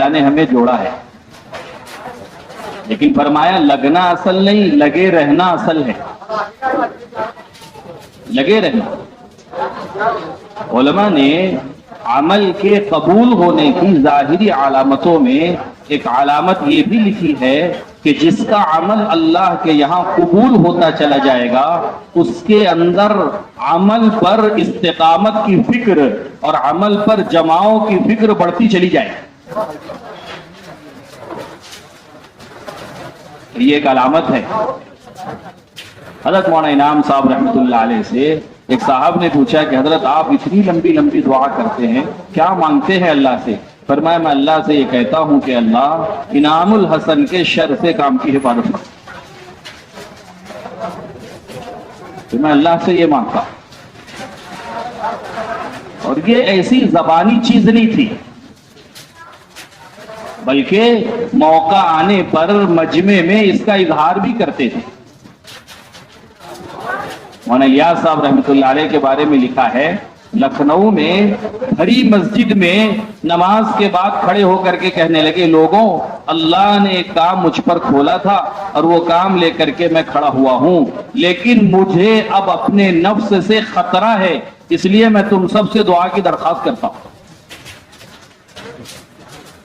اللہ نے ہمیں جوڑا ہے، لیکن فرمایا لگنا اصل نہیں، لگے رہنا اصل ہے، لگے رہنا۔ علماء نے عمل کے قبول ہونے کی ظاہری علامتوں میں ایک علامت یہ بھی لکھی ہے کہ جس کا عمل اللہ کے یہاں قبول ہوتا چلا جائے گا اس کے اندر عمل پر استقامت کی فکر اور عمل پر جماؤ کی فکر بڑھتی چلی جائے۔ یہ ایک علامت ہے۔ حضرت مولانا انعام صاحب رحمۃ اللہ علیہ سے ایک صاحب نے پوچھا کہ حضرت آپ اتنی لمبی لمبی دعا کرتے ہیں، کیا مانگتے ہیں اللہ سے؟ فرمایا میں اللہ سے یہ کہتا ہوں کہ اللہ انعام الحسن کے شر سے کام کی حفاظت کر، تو میں اللہ سے یہ مانگتا ہوں۔ اور یہ ایسی زبانی چیز نہیں تھی، بلکہ موقع آنے پر مجمع میں اس کا اظہار بھی کرتے تھے۔ مولانا الیاس صاحب رحمۃ اللہ علیہ کے بارے میں لکھا ہے، لکھنؤ میں بھری مسجد میں نماز کے بعد کھڑے ہو کر کے کہنے لگے لوگوں اللہ نے ایک کام مجھ پر کھولا تھا اور وہ کام لے کر کے میں کھڑا ہوا ہوں، لیکن مجھے اب اپنے نفس سے خطرہ ہے، اس لیے میں تم سب سے دعا کی درخواست کرتا ہوں،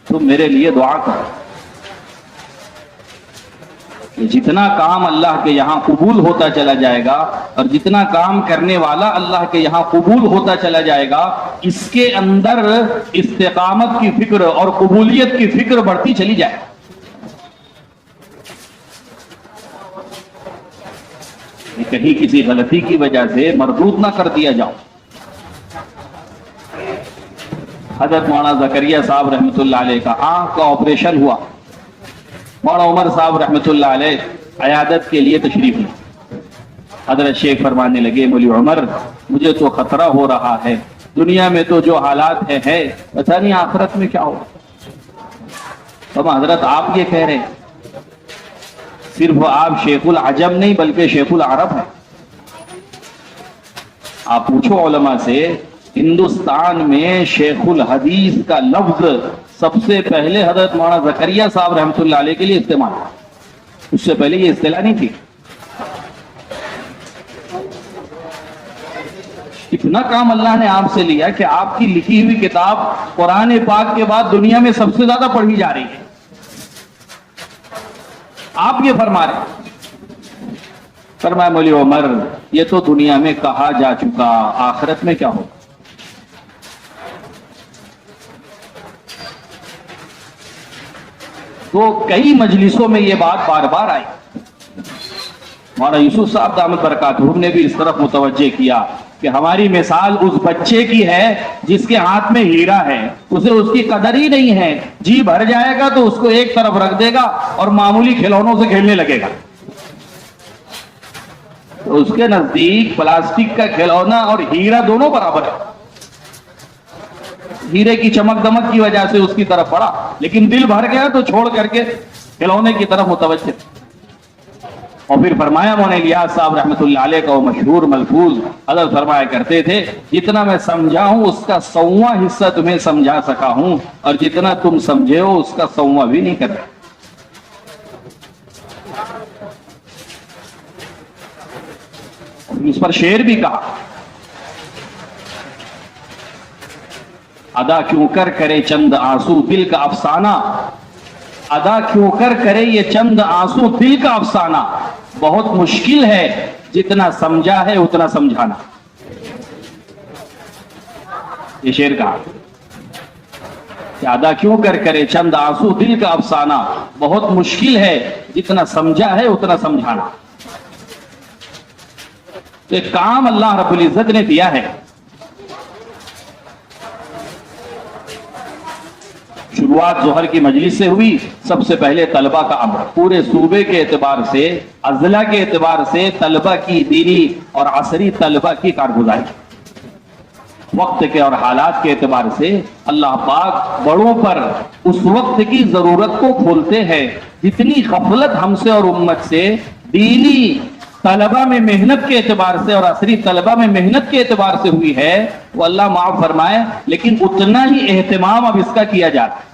تم میرے لیے دعا کرو کہ جتنا کام اللہ کے یہاں قبول ہوتا چلا جائے گا اور جتنا کام کرنے والا اللہ کے یہاں قبول ہوتا چلا جائے گا اس کے اندر استقامت کی فکر اور قبولیت کی فکر بڑھتی چلی جائے۔ کہیں کسی غلطی کی وجہ سے مردود نہ کر دیا جاؤ۔ حضرت مولانا زکریا صاحب رحمۃ اللہ علیہ کا آنکھ کا آپریشن ہوا، مولانا عمر صاحب رحمۃ اللہ علیہ عیادت کے لیے تشریف لے، حضرت شیخ فرمانے لگے مولی عمر مجھے تو خطرہ ہو رہا ہے، دنیا میں تو جو حالات ہے پتہ نہیں آخرت میں کیا ہو۔ حضرت آپ یہ کہہ رہے ہیں، صرف آپ شیخ العجم نہیں بلکہ شیخ العرب ہیں۔ آپ پوچھو علماء سے، ہندوستان میں شیخ الحدیث کا لفظ سب سے پہلے حضرت مولانا زکریا صاحب رحمۃ اللہ علیہ کے لیے استعمال ہوا، اس سے پہلے یہ اصطلاح نہیں تھی۔ اتنا کام اللہ نے آپ سے لیا کہ آپ کی لکھی ہوئی کتاب قرآن پاک کے بعد دنیا میں سب سے زیادہ پڑھی جا رہی ہے۔ آپ یہ فرما رہے ہیں، فرمایا مولی عمر یہ تو دنیا میں کہا جا چکا، آخرت میں کیا ہوگا؟ تو کئی مجلسوں میں یہ بات بار بار آئی۔ مولانا یوسف صاحب دامت برکاتہ نے بھی اس طرف متوجہ کیا کہ ہماری مثال اس بچے کی ہے جس کے ہاتھ میں ہیرا ہے، اسے اس کی قدر ہی نہیں ہے، جی بھر جائے گا تو اس کو ایک طرف رکھ دے گا اور معمولی کھلونوں سے کھیلنے لگے گا۔ تو اس کے نزدیک پلاسٹک کا کھلونا اور ہیرا دونوں برابر ہے، ہیرے کی چمک دمک کی وجہ سے اس کی طرف پڑا، لیکن دل بھر گیا تو چھوڑ کر کے کھلونے کی طرف متوجہ۔ اور پھر فرمایا مولانا الیاس صاحب رحمۃ اللہ علیہ کا وہ مشہور ملفوظ حضرت فرمایا کرتے تھے، جتنا میں سمجھا ہوں اس کا 100واں حصہ تمہیں سمجھا سکا ہوں اور جتنا تم سمجھے ہو اس کا 100واں بھی نہیں کر رہے۔ اس پر شعر بھی کہا، ادا کیوں کر کرے چند آنسو دل کا افسانہ، ادا کیوں کر کرے یہ چند آنسو دل کا افسانہ، بہت مشکل ہے جتنا سمجھا ہے اتنا سمجھانا۔ یہ شعر کہا کہ ادا کیوں کر کرے چند آنسو دل کا افسانہ، بہت مشکل ہے جتنا سمجھا ہے اتنا سمجھانا۔ تو ایک کام اللہ رب العزت نے دیا ہے، شروعات ظہر کی مجلس سے ہوئی، سب سے پہلے طلبہ کا امر، پورے صوبے کے اعتبار سے، اضلاع کے اعتبار سے طلبہ کی دینی اور عصری طلبہ کی کارگزاری، وقت کے اور حالات کے اعتبار سے اللہ پاک بڑوں پر اس وقت کی ضرورت کو کھولتے ہیں۔ جتنی غفلت ہم سے اور امت سے دینی طلبہ میں محنت کے اعتبار سے اور عصری طلبہ میں محنت کے اعتبار سے ہوئی ہے وہ اللہ معاف فرمائے، لیکن اتنا ہی اہتمام اب اس کا کیا جاتا ہے۔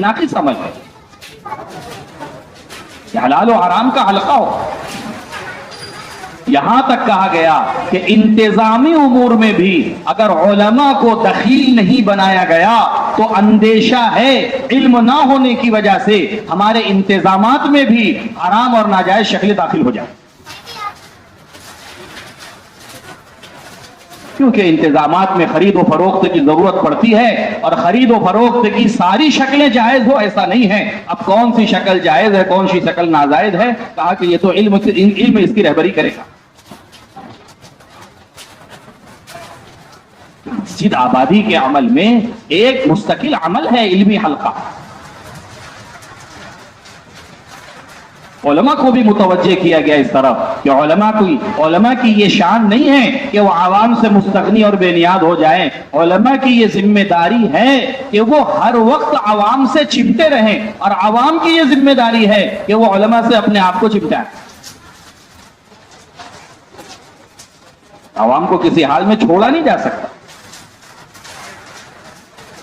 ناقص عمل ہے، کہ حلال و حرام کا حلقہ ہو۔ یہاں تک کہا گیا کہ انتظامی امور میں بھی اگر علماء کو دخیل نہیں بنایا گیا تو اندیشہ ہے علم نہ ہونے کی وجہ سے ہمارے انتظامات میں بھی حرام اور ناجائز شکلیں داخل ہو جائیں، کیونکہ انتظامات میں خرید و فروخت کی ضرورت پڑتی ہے، اور خرید و فروخت کی ساری شکلیں جائز ہو ایسا نہیں ہے۔ اب کون سی شکل جائز ہے، کون سی شکل ناجائز ہے، کہا کہ یہ تو علم اس کی رہبری کرے گا۔ مسجد آبادی کے عمل میں ایک مستقل عمل ہے علمی حلقہ، علماء کو بھی متوجہ کیا گیا اس طرف کہ علماء کی یہ شان نہیں ہے کہ وہ عوام سے مستغنی اور بے نیاز ہو جائیں، علماء کی یہ ذمہ داری ہے کہ وہ ہر وقت عوام سے چمٹے رہیں، اور عوام کی یہ ذمہ داری ہے کہ وہ علماء سے اپنے آپ کو چمٹائیں۔ عوام کو کسی حال میں چھوڑا نہیں جا سکتا۔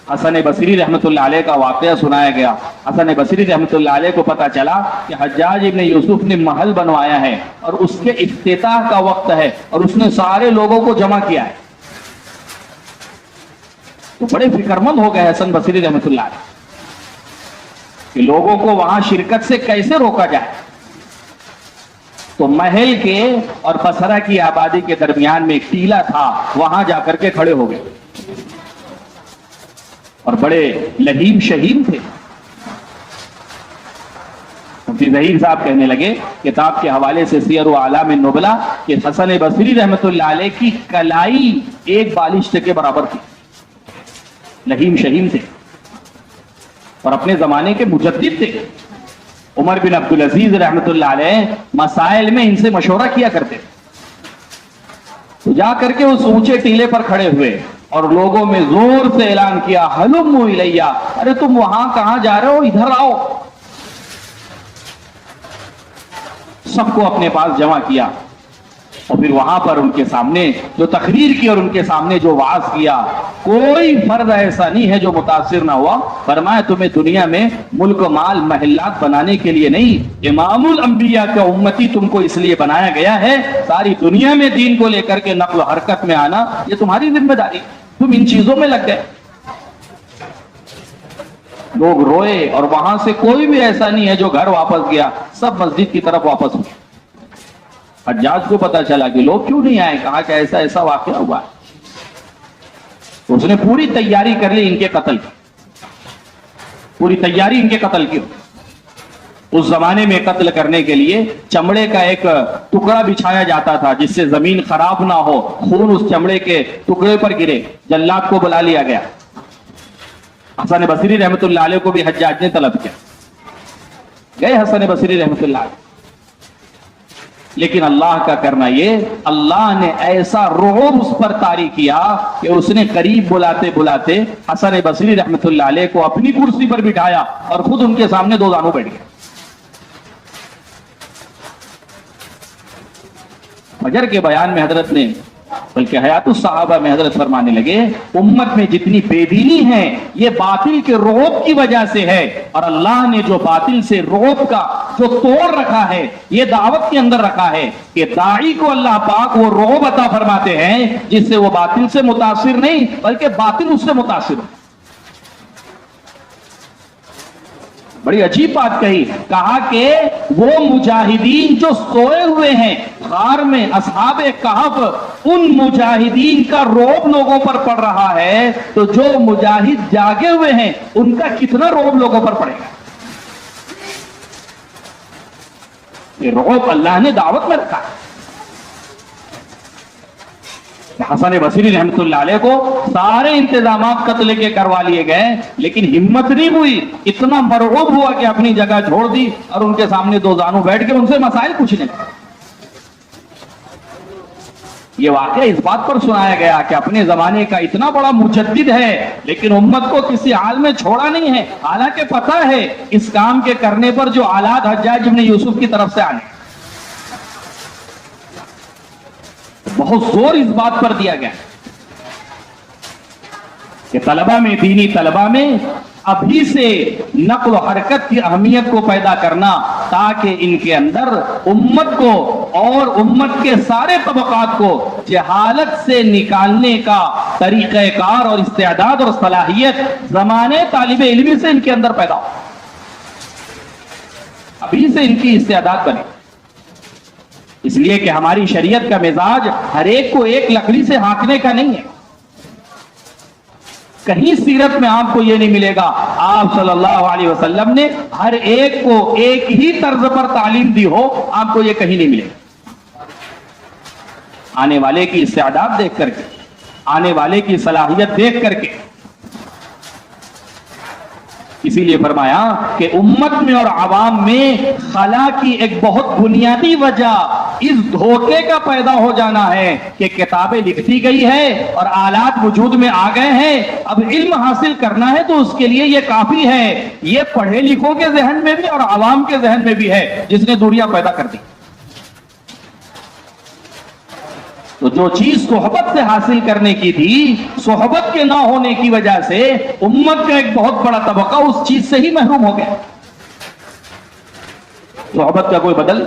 حسن بصری رحمت اللہ علیہ کا واقعہ سنایا گیا۔ حسن بصری رحمت اللہ علیہ کو پتا چلا کہ حجاج ابن یوسف نے محل بنوایا ہے اور اس کے افتتاح کا وقت ہے، اور اس نے سارے لوگوں کو جمع کیا ہے، تو بڑے فکرمند ہو گئے حسن بصری رحمت اللہ علیہ کہ لوگوں کو وہاں شرکت سے کیسے روکا جائے۔ تو محل کے اور بصرہ کی آبادی کے درمیان میں ایک ٹیلا تھا، وہاں جا کر کے کھڑے ہو گئے، اور بڑے لہیم شہیم تھے۔ مفتی ظہیر صاحب کہنے لگے کتاب کے حوالے سے سیر و اعلام النبلا کہ حسن بصری رحمت اللہ علیہ کی کلائی ایک بالشت کے برابر تھی، لہیم شہیم تھے، اور اپنے زمانے کے مجدد تھے۔ عمر بن عبدالعزیز رحمت اللہ علیہ مسائل میں ان سے مشورہ کیا کرتے، تو جا کر کے اس اونچے ٹیلے پر کھڑے ہوئے اور لوگوں میں زور سے اعلان کیا، ہلموا الیہ، ارے تم وہاں کہاں جا رہے ہو، ادھر آؤ۔ سب کو اپنے پاس جمع کیا، اور پھر وہاں پر ان کے سامنے جو تقریر کی اور ان کے سامنے جو وعظ کیا، کوئی فرد ایسا نہیں ہے جو متاثر نہ ہوا۔ فرمایا تمہیں دنیا میں ملک و مال محلات بنانے کے لیے نہیں، امام الانبیاء کا امتی تم کو اس لیے بنایا گیا ہے، ساری دنیا میں دین کو لے کر کے نقل و حرکت میں آنا یہ تمہاری ذمہ داری، تم ان چیزوں میں لگ گئے۔ لوگ روئے، اور وہاں سے کوئی بھی ایسا نہیں ہے جو گھر واپس گیا، سب مسجد کی طرف واپس ہوئے۔ حجاج کو پتا چلا کہ لوگ کیوں نہیں آئے، کہا کہ ایسا ایسا واقعہ ہوا ہے۔ اس نے پوری تیاری کر لی ان کے قتل کی، پوری تیاری ان کے قتل کی۔ اس زمانے میں قتل کرنے کے لیے چمڑے کا ایک ٹکڑا بچھایا جاتا تھا جس سے زمین خراب نہ ہو، خون اس چمڑے کے ٹکڑے پر گرے۔ جلاد کو بلا لیا گیا، حسن بصری رحمت اللہ علیہ کو بھی حجاج نے طلب کیا، گئے حسن بصری رحمت اللہ علیہ، لیکن اللہ کا کرنا یہ، اللہ نے ایسا رعب اس پر طاری کیا کہ اس نے قریب بلاتے بلاتے حسن بصری رحمت اللہ علیہ کو اپنی کرسی پر بٹھایا اور خود ان کے سامنے دو زانوں بیٹھ گئے۔ فجر کے بیان میں حضرت نے، بلکہ حیات الصحابہ میں حضرت فرمانے لگے، امت میں جتنی بے دینی ہے یہ باطل کے رعب کی وجہ سے ہے، اور اللہ نے جو باطل سے رعب کا جو توڑ رکھا ہے یہ دعوت کے اندر رکھا ہے کہ داعی کو اللہ پاک وہ رعب عطا فرماتے ہیں جس سے وہ باطل سے متاثر نہیں بلکہ باطل اس سے متاثر ہے۔ بڑی عجیب بات کہی، کہا کہ وہ مجاہدین جو سوئے ہوئے ہیں غار میں، اصحاب کہف، ان مجاہدین کا رعب لوگوں پر پڑ رہا ہے، تو جو مجاہد جاگے ہوئے ہیں ان کا کتنا رعب لوگوں پر پڑے گا۔ یہ رعب اللہ نے دعوت میں رکھا۔ حسن بصری رحمت اللہ علیہ کو سارے انتظامات قتل کے کروا لیے گئے، لیکن ہمت نہیں ہوئی، اتنا مرعوب ہوا کہ اپنی جگہ چھوڑ دی اور ان کے سامنے دو زانوں بیٹھ کے ان سے مسائل پوچھنے لگے۔ یہ واقعہ اس بات پر سنایا گیا کہ اپنے زمانے کا اتنا بڑا مجدد ہے لیکن امت کو کسی حال میں چھوڑا نہیں ہے، حالانکہ پتہ ہے اس کام کے کرنے پر جو آلات حجاج ابن یوسف کی طرف سے آنے، بہت زور اس بات پر دیا گیا کہ طلبہ میں، دینی طلبہ میں ابھی سے نقل و حرکت کی اہمیت کو پیدا کرنا تاکہ ان کے اندر امت کو اور امت کے سارے طبقات کو جہالت سے نکالنے کا طریقہ کار اور استعداد اور صلاحیت زمانے طالب علمی سے ان کے اندر پیدا ہو، ابھی سے ان کی استعداد بنے. اس لیے کہ ہماری شریعت کا مزاج ہر ایک کو ایک لکڑی سے ہانکنے کا نہیں ہے. کہیں سیرت میں آپ کو یہ نہیں ملے گا آپ صلی اللہ علیہ وسلم نے ہر ایک کو ایک ہی طرز پر تعلیم دی ہو، آپ کو یہ کہیں نہیں ملے گا. آنے والے کی استعداد دیکھ کر کے، آنے والے کی صلاحیت دیکھ کر کے. اسی لیے فرمایا کہ امت میں اور عوام میں خلا کی ایک بہت بنیادی وجہ اس دھوکے کا پیدا ہو جانا ہے کہ کتابیں لکھتی گئی ہے اور آلات وجود میں آ گئے ہیں، اب علم حاصل کرنا ہے تو اس کے لیے یہ کافی ہے. یہ پڑھے لکھوں کے ذہن میں بھی اور عوام کے ذہن میں بھی ہے جس نے دوریاں پیدا کر دی. تو جو چیز صحبت سے حاصل کرنے کی تھی، صحبت کے نہ ہونے کی وجہ سے امت کا ایک بہت بڑا طبقہ اس چیز سے ہی محروم ہو گیا. صحبت کا کوئی بدل.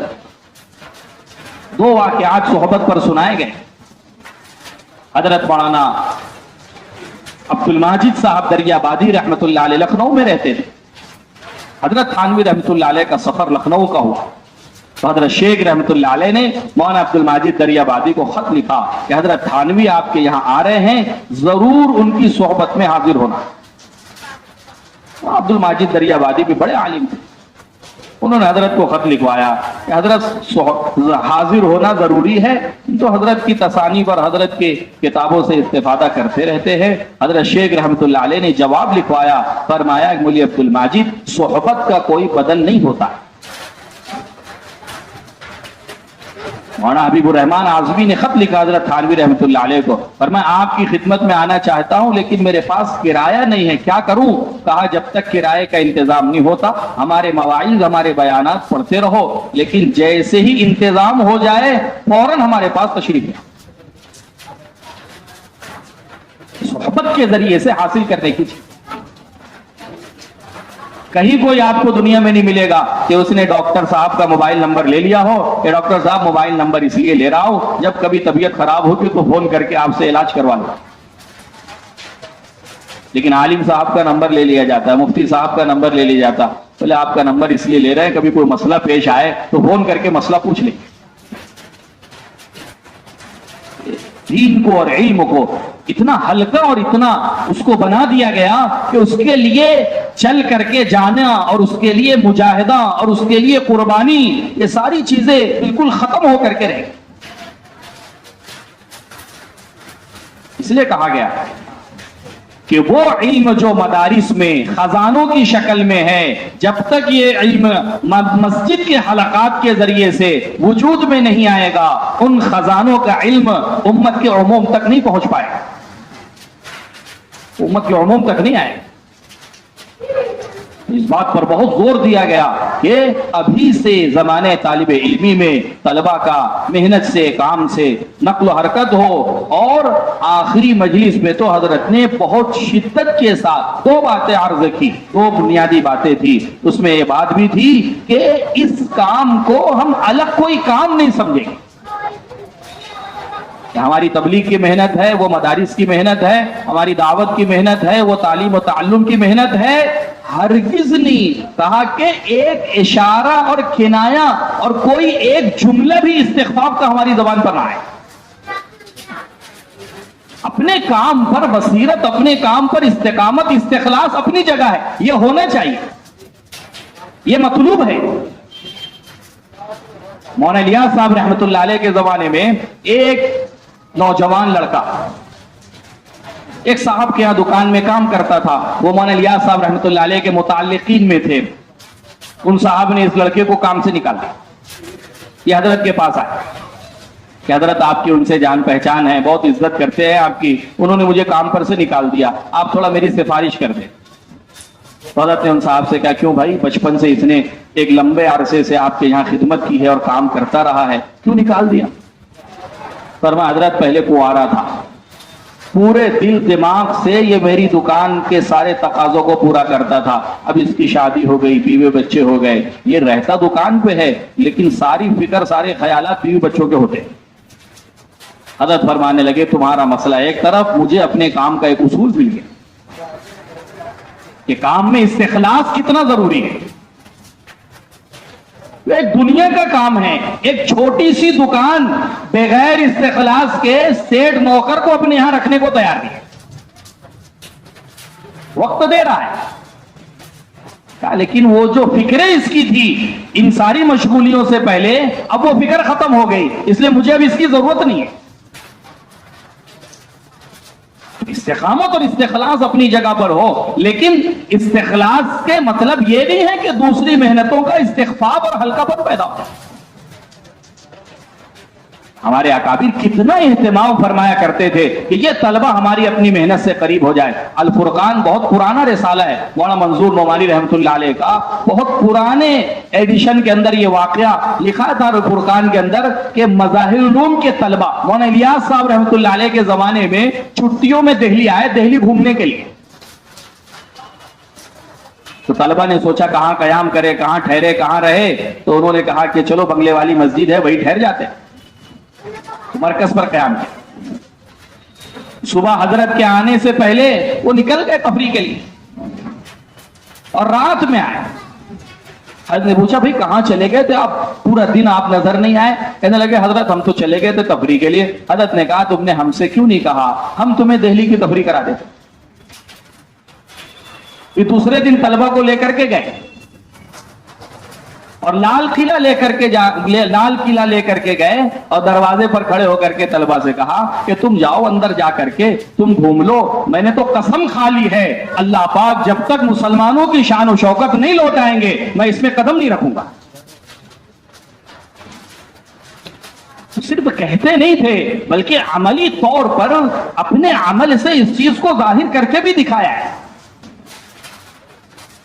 2 واقعات صحبت پر سنائے گئے. حضرت مولانا عبد الماجد صاحب دریابادی رحمت اللہ علیہ لکھنؤ میں رہتے تھے. حضرت تھانوی رحمت اللہ علیہ کا سفر لکھنؤ کا ہوا تو حضرت شیخ رحمت اللہ علیہ نے مولانا عبد الماجد دریابادی کو خط لکھا کہ حضرت تھانوی آپ کے یہاں آ رہے ہیں، ضرور ان کی صحبت میں حاضر ہونا. عبد الماجد دریابادی بھی بڑے عالم تھے. انہوں نے حضرت کو خط لکھوایا کہ حضرت حاضر ہونا ضروری ہے. تو حضرت کی تصانیف اور حضرت کے کتابوں سے استفادہ کرتے رہتے ہیں. حضرت شیخ رحمت اللہ علیہ نے جواب لکھوایا، فرمایا کہ مولوی عبد الماجد صحبت کا کوئی بدل نہیں ہوتا. مولانا حبیب الرحمان اعظمی نے خط لکھا حضرت تھانوی رحمت اللہ علیہ کو، فرمایا آپ کی خدمت میں آنا چاہتا ہوں لیکن میرے پاس کرایہ نہیں ہے، کیا کروں؟ کہا جب تک کرائے کا انتظام نہیں ہوتا ہمارے مواعظ ہمارے بیانات پڑھتے رہو، لیکن جیسے ہی انتظام ہو جائے فوراً ہمارے پاس تشریف لے. صحبت کے ذریعے سے حاصل کرنے کی چیز. کہیں کوئی آپ کو دنیا میں نہیں ملے گا کہ اس نے ڈاکٹر صاحب کا موبائل نمبر لے لیا ہو کہ ڈاکٹر صاحب موبائل نمبر اس لیے لے رہا ہوں جب کبھی طبیعت خراب ہوگی تو فون کر کے آپ سے علاج کروا لوں. لیکن عالم صاحب کا نمبر لے لیا جاتا ہے، مفتی صاحب کا نمبر لے لیا جاتا، بولے آپ کا نمبر اس لیے لے رہے ہیں کبھی کوئی مسئلہ پیش آئے تو فون کر کے مسئلہ پوچھ لیں. دین کو اور علم کو اتنا ہلکا اور اتنا اس کو بنا دیا گیا کہ اس کے لیے چل کر کے جانا اور اس کے لیے مجاہدہ اور اس کے لیے قربانی، یہ ساری چیزیں بالکل ختم ہو کر کے رہ گئی. اس لیے کہا گیا کہ وہ علم جو مدارس میں خزانوں کی شکل میں ہے، جب تک یہ علم مسجد کے حلقات کے ذریعے سے وجود میں نہیں آئے گا ان خزانوں کا علم امت کے عموم تک نہیں پہنچ پائے گا، امت کے عموم تک نہیں آئے. اس بات پر بہت زور دیا گیا کہ ابھی سے زمانے طالب علمی میں طلبہ کا محنت سے کام سے نقل و حرکت ہو. اور آخری مجلس میں تو حضرت نے بہت شدت کے ساتھ 2 باتیں عرض کی، 2 بنیادی باتیں تھی. اس میں یہ بات بھی تھی کہ اس کام کو ہم الگ کوئی کام نہیں سمجھیں گے. ہماری تبلیغ کی محنت ہے، وہ مدارس کی محنت ہے، ہماری دعوت کی محنت ہے، وہ تعلیم و تعلم کی محنت ہے. ہرگز نہیں کہا کہ ایک اشارہ اور کنایا اور کوئی ایک جملہ بھی استخفاف کا ہماری زبان پر نہ آئے. اپنے کام پر بصیرت، اپنے کام پر استقامت، استخلاص اپنی جگہ ہے، یہ ہونا چاہیے، یہ مطلوب ہے. مولانا الیاس صاحب رحمت اللہ علیہ کے زمانے میں ایک نوجوان لڑکا ایک صاحب کے یہاں دکان میں کام کرتا تھا. وہ مولانا الیاس صاحب رحمت اللہ علیہ کے متعلقین میں تھے. ان صاحب نے اس لڑکے کو کام سے نکال دیا. یہ حضرت کے پاس آئے کہ حضرت آپ کی ان سے جان پہچان ہے، بہت عزت کرتے ہیں آپ کی، انہوں نے مجھے کام پر سے نکال دیا، آپ تھوڑا میری سفارش کر دیں. حضرت نے ان صاحب سے کہا کیوں بھائی، بچپن سے اس نے ایک لمبے عرصے سے آپ کے یہاں خدمت کی ہے اور کام کرتا رہا ہے، کیوں نکال دیا؟ فرمایا حضرت پہلے کنوارا تھا، پورے دل دماغ سے یہ میری دکان کے سارے تقاضوں کو پورا کرتا تھا. اب اس کی شادی ہو گئی, بیوی بچے ہو گئے, یہ رہتا دکان پہ ہے لیکن ساری فکر سارے خیالات بیوی بچوں کے ہوتے. حضرت فرمانے لگے تمہارا مسئلہ ایک طرف, مجھے اپنے کام کا ایک اصول مل گیا کہ کام میں استخلاص کتنا ضروری ہے. ایک دنیا کا کام ہے, ایک چھوٹی سی دکان بغیر استخلاص کے سیٹ نوکر کو اپنے یہاں رکھنے کو تیار نہیں, وقت دے رہا ہے. لیکن وہ جو فکریں اس کی تھی ان ساری مشغولیوں سے پہلے, اب وہ فکر ختم ہو گئی, اس لیے مجھے اب اس کی ضرورت نہیں ہے. استقامت اور استخلاص اپنی جگہ پر ہو, لیکن استخلاص کے مطلب یہ نہیں ہے کہ دوسری محنتوں کا استخفاف اور ہلکا پن پیدا ہو. ہمارے اکابر کتنا اہتمام فرمایا کرتے تھے کہ یہ طلبہ ہماری اپنی محنت سے قریب ہو جائے. الفرقان بہت پرانا رسالہ ہے, مولانا منظور نعمانی رحمۃ اللہ علیہ کا, بہت پرانے ایڈیشن کے اندر یہ واقعہ لکھا تھا الفرقان کے اندر کہ مظاہر العلوم کے طلبہ مولانا الیاس صاحب رحمۃ اللہ علیہ کے زمانے میں چھٹیوں میں دہلی آئے, دہلی گھومنے کے لیے. تو طلبہ نے سوچا کہاں قیام کرے, کہاں ٹھہرے, کہاں رہے, تو انہوں نے کہا کہ چلو بنگلے والی مسجد ہے وہی ٹھہر جاتے ہیں. مرکز پر قیام کیا. صبح حضرت کے آنے سے پہلے وہ نکل گئے تفریح کے لیے اور رات میں آئے. حضرت نے پوچھا بھائی کہاں چلے گئے تھے آپ, پورا دن آپ نظر نہیں آئے. کہنے لگے حضرت ہم تو چلے گئے تھے تفریح کے لیے. حضرت نے کہا تم نے ہم سے کیوں نہیں کہا, ہم تمہیں دہلی کی تفریح کرا دیتے. پھر دوسرے دن طلبہ کو لے کر کے گئے اور لال قلعہ لے کر کے گئے اور دروازے پر کھڑے ہو کر کے طلبہ سے کہا کہ تم جاؤ اندر جا کر کے تم گھوم لو, میں نے تو قسم کھا لی ہے اللہ پاک جب تک مسلمانوں کی شان و شوکت نہیں لوٹائیں گے میں اس میں قدم نہیں رکھوں گا. صرف کہتے نہیں تھے بلکہ عملی طور پر اپنے عمل سے اس چیز کو ظاہر کر کے بھی دکھایا ہے.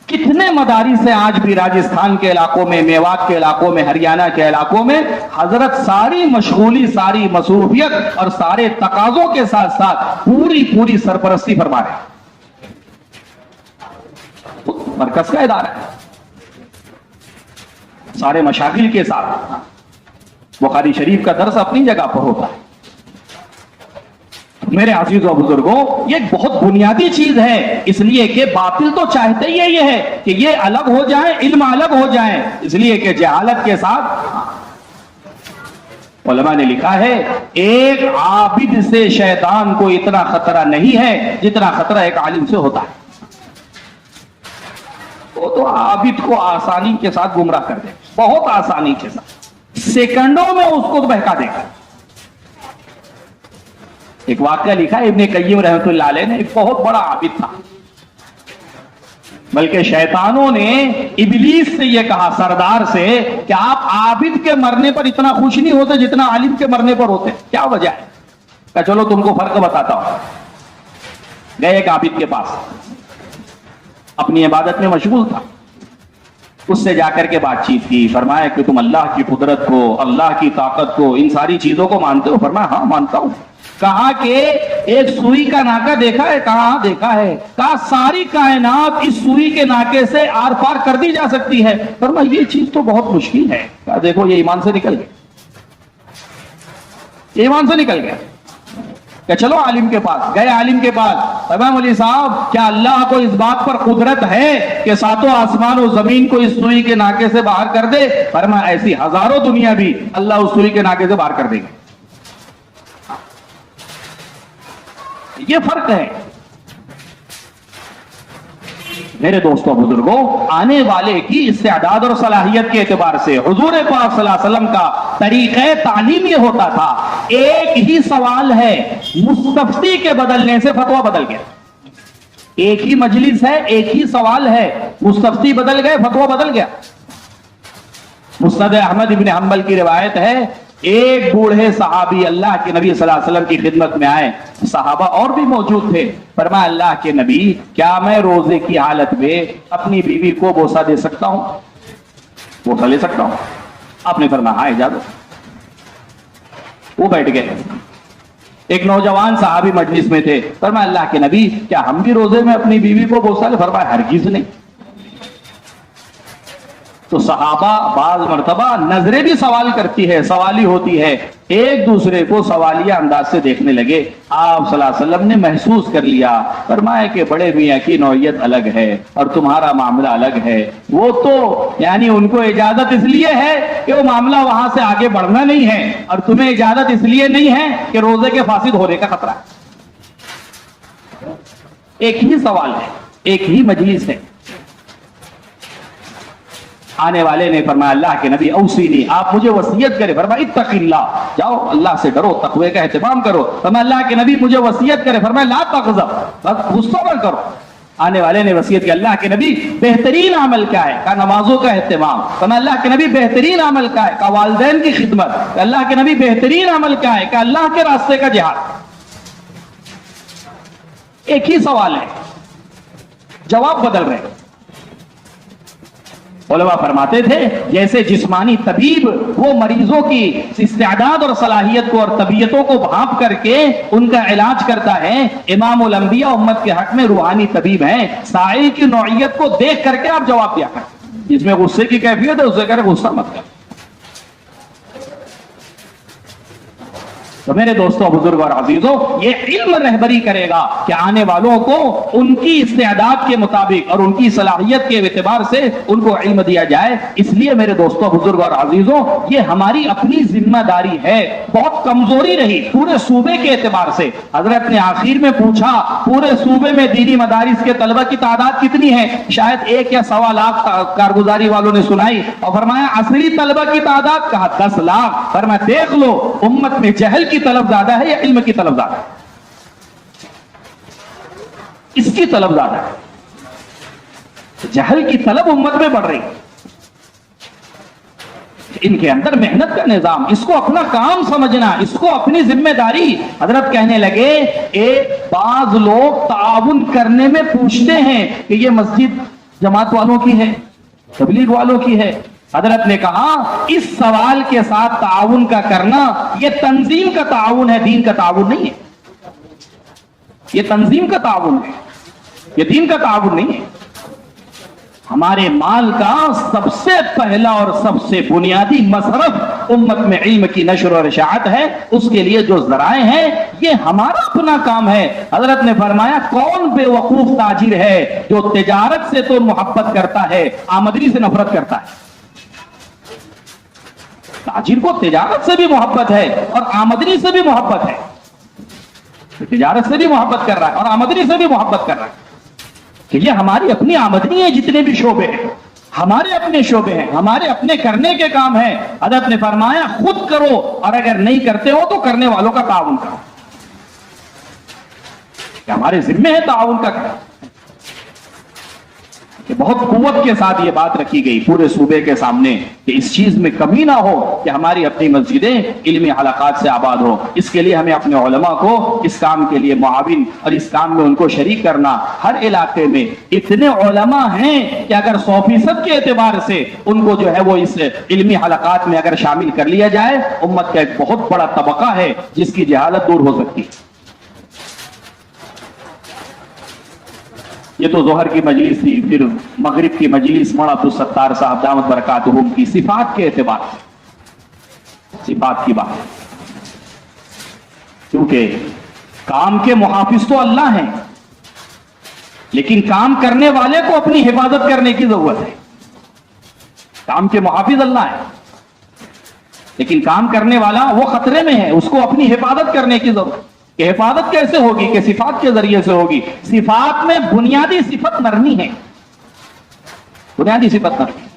کتنے مدارس سے آج بھی راجستھان کے علاقوں میں, میوات کے علاقوں میں, ہریانہ کے علاقوں میں حضرت ساری مشغولی, ساری مصروفیت اور سارے تقاضوں کے ساتھ ساتھ پوری سرپرستی فرما رہے ہیں. مرکز کا ادارہ ہے, سارے مشاغل کے ساتھ. بخاری شریف کا درس اپنی جگہ پر ہوتا ہے. میرے عزیز و بزرگوں, یہ ایک بہت بنیادی چیز ہے, اس لیے کہ باطل تو چاہتے ہی یہ ہے کہ یہ الگ ہو جائیں, علم الگ ہو جائیں, اس لیے کہ جہالت کے ساتھ علماء نے لکھا ہے ایک عابد سے شیطان کو اتنا خطرہ نہیں ہے جتنا خطرہ ایک عالم سے ہوتا ہے. وہ تو عابد کو آسانی کے ساتھ گمراہ کر دے, بہت آسانی کے ساتھ, سیکنڈوں میں اس کو بہکا دے گا. ایک واقعہ لکھا ہے ابن قیم رحمۃ اللہ علیہ نے, ایک بہت بڑا عابد تھا, بلکہ شیطانوں نے ابلیس سے یہ کہا, سردار سے, کہ آپ عابد کے مرنے پر اتنا خوش نہیں ہوتے جتنا عالم کے مرنے پر ہوتے, کیا وجہ ہے؟ کہ چلو تم کو فرق بتاتا ہوں. گئے ایک عابد کے پاس, اپنی عبادت میں مشغول تھا, اس سے جا کر کے بات چیت کی. فرمایا کہ تم اللہ کی قدرت کو, اللہ کی طاقت کو, ان ساری چیزوں کو مانتے ہو؟ فرمایا ہاں مانتا ہوں. کہا کہ ایک سوئی کا ناکہ دیکھا ہے؟ کہاں دیکھا ہے. کہا ساری کائنات اس سوئی کے ناکے سے آر پار کر دی جا سکتی ہے. فرمایا یہ چیز تو بہت مشکل ہے. کہا دیکھو یہ ایمان سے نکل گیا, ایمان سے نکل گیا. کہ چلو عالم کے پاس گئے. عالم کے پاس, فرمایا مولوی صاحب کیا اللہ کو اس بات پر قدرت ہے کہ ساتوں آسمان و زمین کو اس سوئی کے ناکے سے باہر کر دے؟ فرمایا ایسی ہزاروں دنیا بھی اللہ اس سوئی کے ناکے سے باہر کر دے گا. یہ فرق ہے. میرے دوستوں بزرگوں, آنے والے کی استعداد اور صلاحیت کے اعتبار سے حضور پاک صلی اللہ علیہ وسلم کا طریقہ تعلیم یہ ہوتا تھا, ایک ہی سوال ہے, مستفتی کے بدلنے سے فتویٰ بدل گیا. ایک ہی مجلس ہے, ایک ہی سوال ہے, مستفتی بدل گئے, فتویٰ بدل گیا. مسند احمد ابن حنبل کی روایت ہے, ایک بوڑھے صحابی اللہ کے نبی صلی اللہ علیہ وسلم کی خدمت میں آئے, صحابہ اور بھی موجود تھے. فرمایا اللہ کے نبی کیا میں روزے کی حالت میں اپنی بیوی کو بوسہ دے سکتا ہوں؟ بوسہ لے سکتا ہوں؟ آپ نے فرمایا ہاں اجازت. وہ بیٹھ گئے. ایک نوجوان صحابی مجلس میں تھے، فرمایا اللہ کے نبی کیا ہم بھی روزے میں اپنی بیوی کو بوسا لیں؟ فرمایا ہرگز نہیں۔ تو صحابہ بعض مرتبہ نظریں بھی سوال کرتی ہے، سوالی ہوتی ہے، ایک دوسرے کو سوالیہ انداز سے دیکھنے لگے۔ آپ صلی اللہ علیہ وسلم نے محسوس کر لیا، فرمایا کہ بڑے میاں کی نوعیت الگ ہے اور تمہارا معاملہ الگ ہے، وہ تو یعنی ان کو اجازت اس لیے ہے کہ وہ معاملہ وہاں سے آگے بڑھنا نہیں ہے، اور تمہیں اجازت اس لیے نہیں ہے کہ روزے کے فاسد ہونے کا خطرہ ہے۔ ایک ہی سوال ہے، ایک ہی مجلس ہے۔ آنے والے نے فرمایا اللہ کے نبی اوصینی، آپ مجھے وصیت کرے۔ فرمایا اتق اللہ، جاؤ اللہ سے ڈرو، تقوی کا اہتمام کرو۔ فرمایا اللہ کے نبی مجھے وصیت کرے۔ فرمایا لا تغضب، بس غصہ مت کرو۔ آنے والے نے وصیت کی اللہ کے نبی بہترین عمل کیا ہے؟ کہا نمازوں کا اہتمام۔ فرمایا اللہ کے نبی بہترین عمل کیا ہے؟ کہا والدین کی خدمت۔ اللہ کے نبی بہترین عمل کیا ہے؟ کہا اللہ کے راستے کا جہاد۔ ایک ہی سوال ہے، جواب بدل رہے۔ علماء فرماتے تھے جیسے جسمانی طبیب وہ مریضوں کی استعداد اور صلاحیت کو اور طبیعتوں کو بھانپ کر کے ان کا علاج کرتا ہے، امام الانبیاء امت کے حق میں روحانی طبیب ہیں۔ سائل کی نوعیت کو دیکھ کر کے آپ جواب دیا کریں، جس میں غصے کی کیفیت ہے اسے کرے غصہ مت کریں۔ تو میرے دوستوں، بزرگ اور عزیزوں، یہ علم رہبری کرے گا کہ آنے والوں کو ان کی استعداد کے مطابق اور ان کی صلاحیت کے اعتبار سے ان کو علم دیا جائے۔ اس لیے میرے دوستوں، بزرگ اور عزیزوں، یہ ہماری اپنی ذمہ داری ہے۔ بہت کمزوری رہی پورے صوبے کے اعتبار سے۔ حضرت نے آخر میں پوچھا پورے صوبے میں دینی مدارس کے طلبہ کی تعداد کتنی ہے؟ شاید 1 یا 1.25 لاکھ کارگزاری والوں نے سنائی، اور فرمایا عصری طلبہ کی تعداد؟ کہا 10 لاکھ۔ فرمایا دیکھ لو امت میں جہل کی طلب زیادہ ہے یا علم کی طلب زیادہ ہے؟ اس کی طلب زیادہ ہے، جہل کی طلب امت میں بڑھ رہی۔ ان کے اندر محنت کا نظام، اس کو اپنا کام سمجھنا، اس کو اپنی ذمہ داری۔ حضرت کہنے لگے بعض لوگ تعاون کرنے میں پوچھتے ہیں کہ یہ مسجد جماعت والوں کی ہے، تبلیغ والوں کی ہے۔ حضرت نے کہا اس سوال کے ساتھ تعاون کا کرنا یہ تنظیم کا تعاون ہے، دین کا تعاون نہیں ہے۔ یہ تنظیم کا تعاون ہے، یہ دین کا تعاون نہیں ہے۔ ہمارے مال کا سب سے پہلا اور سب سے بنیادی مصرف امت میں علم کی نشر اور اشاعت ہے۔ اس کے لیے جو ذرائع ہیں یہ ہمارا اپنا کام ہے۔ حضرت نے فرمایا کون بے وقوف تاجر ہے جو تجارت سے تو محبت کرتا ہے، آمدنی سے نفرت کرتا ہے؟ تاجر کو تجارت سے بھی محبت ہے اور آمدنی سے بھی محبت ہے، تجارت سے بھی محبت کر رہا ہے اور آمدنی سے بھی محبت کر رہا ہے کہ یہ ہماری اپنی آمدنی ہے۔ جتنے بھی شعبے ہیں ہمارے اپنے شعبے ہیں، ہمارے اپنے کرنے کے کام ہیں۔ حضرت نے فرمایا خود کرو، اور اگر نہیں کرتے ہو تو کرنے والوں کا تعاون کرو، کہ ہمارے ذمہ ہے تعاون کا کرنا۔ کہ بہت قوت کے ساتھ یہ بات رکھی گئی پورے صوبے کے سامنے کہ اس چیز میں کمی نہ ہو کہ ہماری اپنی مسجدیں علمی حلقات سے آباد ہو۔ اس کے لیے ہمیں اپنے علماء کو اس کام کے لیے معاون اور اس کام میں ان کو شریک کرنا۔ ہر علاقے میں اتنے علماء ہیں کہ اگر 100% کے اعتبار سے ان کو جو ہے وہ اس علمی حلقات میں اگر شامل کر لیا جائے، امت کا ایک بہت بڑا طبقہ ہے جس کی جہالت دور ہو سکتی ہے۔ یہ تو ظہر کی مجلس تھی، پھر مغرب کی مجلس مولانا عبدالستار صاحب دامت برکاتہم کی صفات کے اعتبار سے، صفات کی بات، کیونکہ کام کے محافظ تو اللہ ہیں، لیکن کام کرنے والے کو اپنی حفاظت کرنے کی ضرورت ہے۔ کام کے محافظ اللہ ہے، لیکن کام کرنے والا وہ خطرے میں ہے، اس کو اپنی حفاظت کرنے کی ضرورت ہے۔ کہ حفاظت کیسے ہوگی؟ کہ صفات کے ذریعے سے ہوگی۔ صفات میں بنیادی صفت نرمی ہے، بنیادی صفت نرمی۔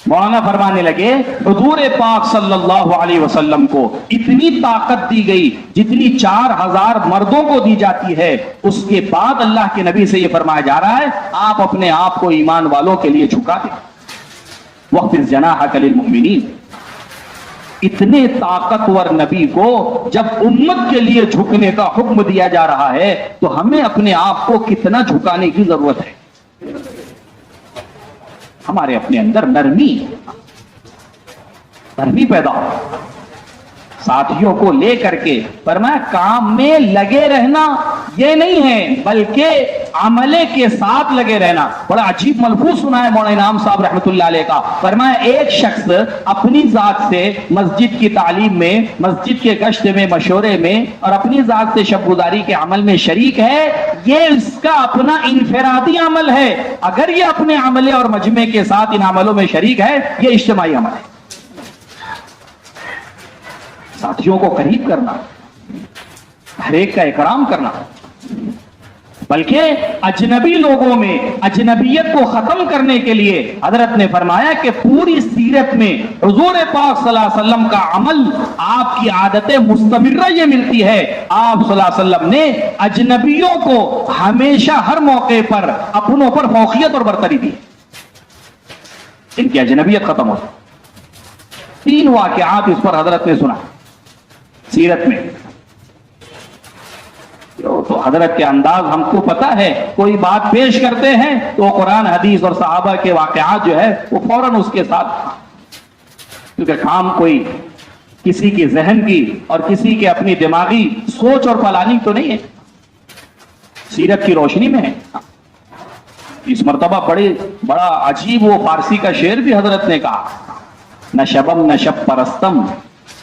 مولانا فرمانے لگے حضور پاک صلی اللہ علیہ وسلم کو اتنی طاقت دی گئی جتنی 4000 مردوں کو دی جاتی ہے۔ اس کے بعد اللہ کے نبی سے یہ فرمایا جا رہا ہے آپ اپنے آپ کو ایمان والوں کے لیے جھکا دیں، وَخْفِضْ جَنَاحَكَ لِلْمُؤْمِنِينَ۔ اتنے طاقتور نبی کو جب امت کے لیے جھکنے کا حکم دیا جا رہا ہے تو ہمیں اپنے آپ کو کتنا جھکانے کی ضرورت ہے؟ ہمارے اپنے اندر نرمی پیدا ہو، ساتھیوں کو لے کر کے فرمایا کام میں لگے رہنا یہ نہیں ہے بلکہ عملے کے ساتھ لگے رہنا. بڑا عجیب ملفوظ سنا ہے مولانا انعام صاحب رحمۃ اللہ علیہ کا. فرمایا ایک شخص اپنی ذات سے مسجد کی تعلیم میں، مسجد کے گشت میں، مشورے میں اور اپنی ذات سے شب گزاری کے عمل میں شریک ہے، یہ اس کا اپنا انفرادی عمل ہے. اگر یہ اپنے عملے اور مجمع کے ساتھ ان عملوں میں شریک ہے، یہ اجتماعی عمل ہے. ساتھیوں کو قریب کرنا، ہر ایک کا اکرام کرنا، بلکہ اجنبی لوگوں میں اجنبیت کو ختم کرنے کے لیے حضرت نے فرمایا کہ پوری سیرت میں حضور پاک صلی اللہ علیہ وسلم کا عمل، آپ کی عادت مستمرہ یہ ملتی ہے. آپ صلی اللہ علیہ وسلم نے اجنبیوں کو ہمیشہ ہر موقع پر اپنوں پر فوقیت اور برتری دی، ان کی اجنبیت ختم ہو. 3 واقعات اس پر حضرت نے سنا سیرت میں. تو حضرت کے انداز ہم کو پتا ہے، کوئی بات پیش کرتے ہیں تو قرآن حدیث اور صحابہ کے واقعات جو ہے وہ فوراً اس کے ساتھ، کیونکہ کام کوئی کسی کی ذہن کی اور کسی کے اپنی دماغی سوچ اور پلاننگ تو نہیں ہے، سیرت کی روشنی میں ہے. اس مرتبہ بڑا عجیب وہ فارسی کا شعر بھی حضرت نے کہا، نہ شبم نہ شب پرستم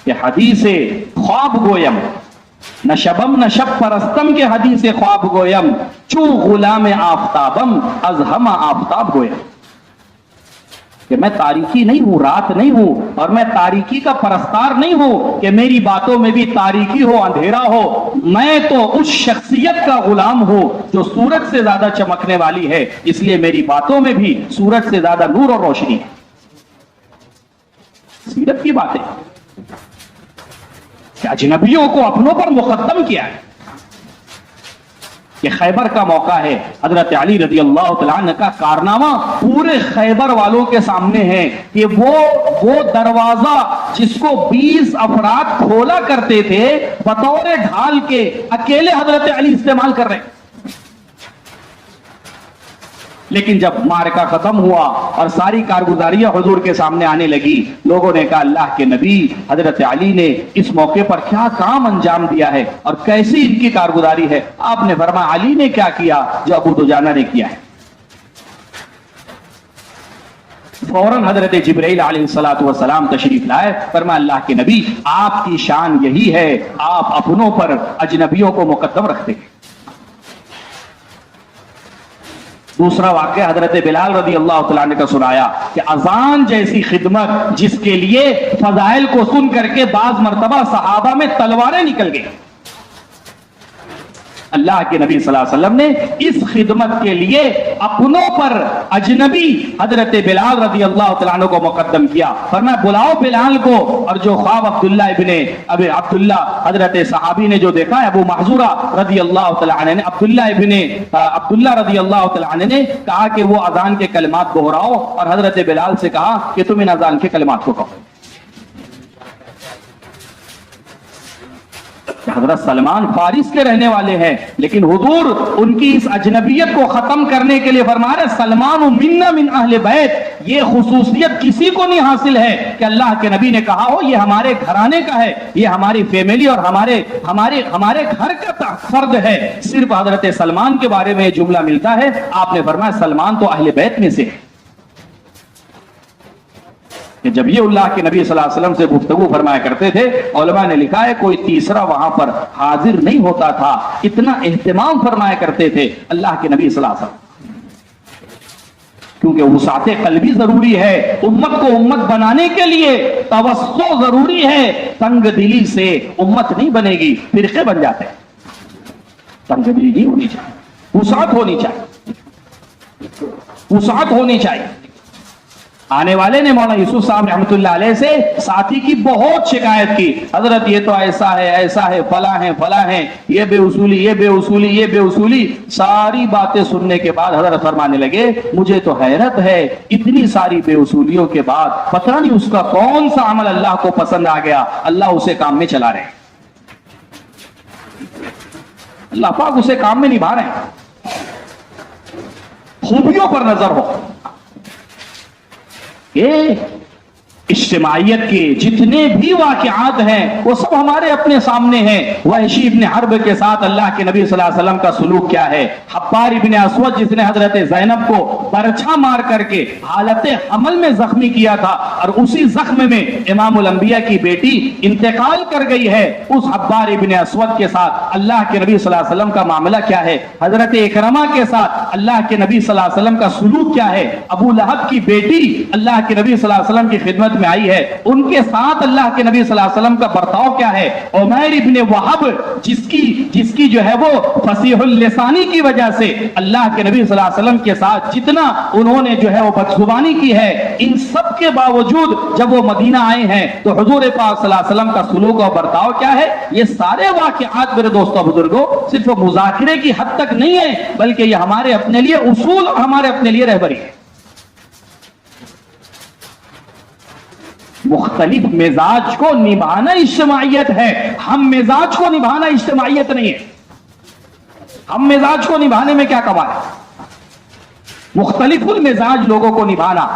کہ حدیث خواب گویم، نہ شبم نہ شب پرستم کے حدیث خواب گویم، چو غلام آفتابم از ہم آفتاب گویم. کہ میں تاریکی نہیں ہوں، رات نہیں ہوں، اور میں تاریکی کا پرستار نہیں ہوں کہ میری باتوں میں بھی تاریکی ہو، اندھیرا ہو. میں تو اس شخصیت کا غلام ہوں جو سورج سے زیادہ چمکنے والی ہے، اس لیے میری باتوں میں بھی سورج سے زیادہ نور اور روشنی ہے. سیرت کی باتیں کہ اجنبیوں کو اپنوں پر مقدم کیا ہے. کہ خیبر کا موقع ہے، حضرت علی رضی اللہ تعالیٰ عنہ کا کارنامہ پورے خیبر والوں کے سامنے ہے کہ وہ دروازہ جس کو 20 افراد کھولا کرتے تھے بطور ڈھال کے اکیلے حضرت علی استعمال کر رہے ہیں. لیکن جب معرکہ ختم ہوا اور ساری کارگزاریاں حضور کے سامنے آنے لگی، لوگوں نے کہا اللہ کے نبی حضرت علی نے اس موقع پر کیا کام انجام دیا ہے اور کیسی ان کی کارگزاری ہے. آپ نے فرمایا علی نے کیا کیا جو ابو دجانہ نے کیا ہے. فوراً حضرت جبرائیل علیہ الصلوۃ والسلام تشریف لائے. فرمایا اللہ کے نبی آپ کی شان یہی ہے، آپ اپنوں پر اجنبیوں کو مقدم رکھتے ہیں. دوسرا واقعہ حضرت بلال رضی اللہ تعالیٰ عنہ کا سنایا کہ اذان جیسی خدمت جس کے لیے فضائل کو سن کر کے بعض مرتبہ صحابہ میں تلواریں نکل گئی. اللہ کے نبی صلی اللہ علیہ وسلم نے اس خدمت کے لیے اپنوں پر اجنبی حضرت بلال رضی اللہ تعالیٰ عنہ کو مقدم کیا. فرمایا بلاؤ بلال کو. اور جو خواب عبداللہ حضرت صحابی نے جو دیکھا ہے، ابو محذورہ رضی اللہ تعالیٰ عنہ نے عبداللہ رضی اللہ تعالیٰ عنہ نے کہا کہ وہ اذان کے کلمات دہراؤ، اور حضرت بلال سے کہا کہ تم ان اذان کے کلمات کو کہو. حضرت سلمان فارس کے رہنے والے ہیں، لیکن حضور ان کی اس اجنبیت کو ختم کرنے کے لیے فرما رہے سلمان منا من اہل بیت. یہ خصوصیت کسی کو نہیں حاصل ہے کہ اللہ کے نبی نے کہا ہو یہ ہمارے گھرانے کا ہے، یہ ہماری فیملی اور ہمارے گھر کا فرد ہے. صرف حضرت سلمان کے بارے میں یہ جملہ ملتا ہے. آپ نے فرمایا سلمان تو اہل بیت میں سے ہے. کہ جب یہ اللہ کے نبی صلی اللہ علیہ وسلم سے گفتگو فرمایا کرتے تھے، علماء نے لکھا ہے کوئی تیسرا وہاں پر حاضر نہیں ہوتا تھا، اتنا اہتمام فرمایا کرتے تھے اللہ کے نبی صلی اللہ علیہ وسلم. کیونکہ وسعت قلبی ضروری ہے، امت کو امت بنانے کے لیے توسع ضروری ہے. تنگ دلی سے امت نہیں بنے گی، فرقے بن جاتے ہیں. تنگ دلی نہیں ہونی چاہیے، وسعت ہونی چاہیے، وسعت ہونی چاہیے. آنے والے نے مولانا یوسف صاحب رحمۃ اللہ علیہ سے ساتھی کی بہت شکایت کی، حضرت یہ تو ایسا ہے فلاں ہیں، یہ بے اصولی. ساری باتیں سننے کے بعد حضرت فرمانے لگے مجھے تو حیرت ہے، اتنی ساری بے اصولیوں کے بعد پتہ نہیں اس کا کون سا عمل اللہ کو پسند آ گیا، اللہ اسے کام میں چلا رہے ہیں، اللہ پاک اسے کام میں نبھا رہے ہیں. خوبیوں پر نظر ہو کہ اجتماعیت کے جتنے بھی واقعات ہیں وہ سب ہمارے اپنے سامنے ہیں۔ وحشی ابن حرب کے ساتھ اللہ کے نبی صلی اللہ علیہ وسلم کا سلوک کیا ہے، حبار ابن اسود جس نے حضرت زینب کو برچھا مار کر کے حالت حمل میں زخمی کیا تھا، اور اسی زخم میں امام الانبیاء کی بیٹی انتقال کر گئی ہے، اس حبار ابن اسود کے ساتھ اللہ کے نبی صلی اللہ علیہ وسلم کا معاملہ کیا ہے، حضرت اکرمہ کے ساتھ اللہ کے نبی صلی اللہ علیہ وسلم کا سلوک کیا ہے، ابو لہب کی بیٹی اللہ کے نبی صلی اللہ علیہ وسلم کی خدمت میں آئی ہے، ان کے ساتھ اللہ کے نبی صلی اللہ علیہ وسلم کا برتاؤ کیا ہے، عمیر ابن وہب جس کی جو ہے وہ فصیح اللسانی کی وجہ سے اللہ کے نبی صلی اللہ علیہ وسلم کے ساتھ جتنا انہوں نے جو ہے وہ بدزبانی کی ہے، ان سب کے باوجود جب وہ مدینہ آئے ہیں تو حضور پاک صلی اللہ علیہ وسلم کا سلوک اور برتاؤ کیا ہے۔ یہ سارے واقعات میرے دوستوں بزرگوں صرف مذاکرے کی حد تک نہیں ہے، بلکہ یہ ہمارے اپنے لیے اصول اور ہمارے اپنے لیے رہبری ہے۔ مختلف مزاج کو نبھانا اجتماعیت ہے، ہم مزاج کو نبھانا اجتماعیت نہیں ہے۔ ہم مزاج کو نبھانے میں کیا کمال ہے؟ مختلف المزاج لوگوں کو نبھانا،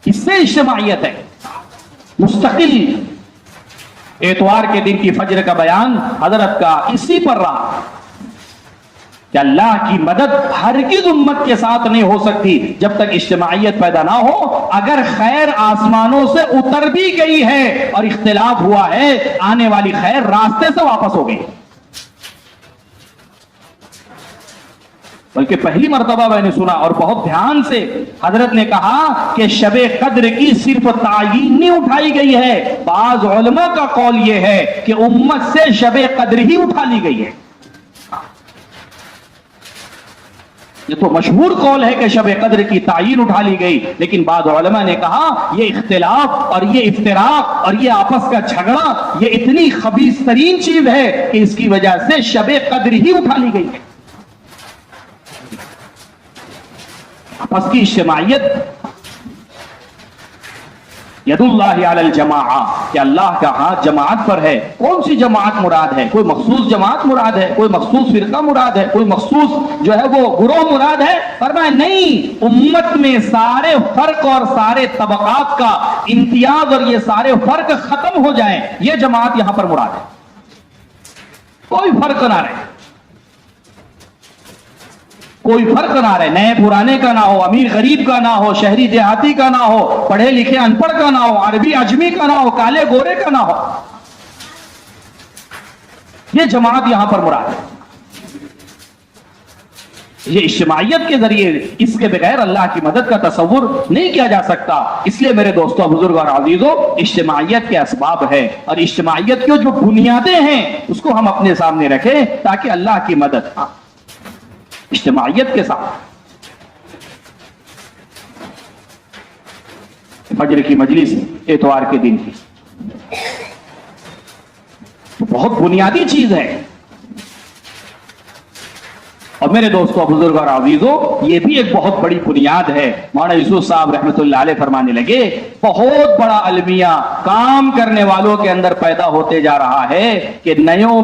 اس سے اجتماعیت ہے۔ مستقل اتوار کے دن کی فجر کا بیان حضرت کا اسی پر رہا کہ اللہ کی مدد ہرگز امت کے ساتھ نہیں ہو سکتی جب تک اجتماعیت پیدا نہ ہو۔ اگر خیر آسمانوں سے اتر بھی گئی ہے اور اختلاف ہوا ہے، آنے والی خیر راستے سے واپس ہو گئی۔ بلکہ پہلی مرتبہ میں نے سنا اور بہت دھیان سے حضرت نے کہا کہ شب قدر کی صرف تعیین نہیں اٹھائی گئی ہے، بعض علماء کا قول یہ ہے کہ امت سے شب قدر ہی اٹھا لی گئی ہے۔ یہ تو مشہور قول ہے کہ شب قدر کی تعیین اٹھا لی گئی، لیکن بعض علماء نے کہا یہ اختلاف اور یہ افتراق اور یہ آپس کا جھگڑا یہ اتنی خبیث ترین چیز ہے کہ اس کی وجہ سے شب قدر ہی اٹھا لی گئی ہے۔ آپس کی اجتماعیت، ید اللہ علی الجماعہ، کہ اللہ کا ہاتھ جماعت پر ہے۔ کون سی جماعت مراد ہے؟ کوئی مخصوص جماعت مراد ہے؟ کوئی مخصوص فرقہ مراد ہے؟ کوئی مخصوص جو ہے وہ گروہ مراد ہے؟ فرمایا نہیں، امت میں سارے فرق اور سارے طبقات کا امتیاز اور یہ سارے فرق ختم ہو جائیں، یہ جماعت یہاں پر مراد ہے۔ کوئی فرق نہ رہے، کوئی فرق نہ رہے، نئے پرانے کا نہ ہو، امیر غریب کا نہ ہو، شہری دیہاتی کا نہ ہو، پڑھے لکھے ان پڑھ کا نہ ہو، عربی عجمی کا نہ ہو، کالے گورے کا نہ ہو، یہ جماعت یہاں پر مراد ہے۔ یہ اجتماعیت کے ذریعے، اس کے بغیر اللہ کی مدد کا تصور نہیں کیا جا سکتا۔ اس لیے میرے دوستوں، بزرگ اور عزیزوں، اجتماعیت کے اسباب ہے اور اجتماعیت کی جو بنیادیں ہیں اس کو ہم اپنے سامنے رکھیں تاکہ اللہ کی مدد اجتماعیت کے ساتھ۔ فجر کی مجلس اتوار کے دن کی بہت بنیادی چیز ہے، اور میرے دوستوں، بزرگ اور عزیزوں، یہ بھی ایک بہت بڑی بنیاد ہے۔ مولانا یوسف صاحب رحمۃ اللہ علیہ فرمانے لگے، بہت بڑا المیہ کام کرنے والوں کے اندر پیدا ہوتے جا رہا ہے کہ نیوں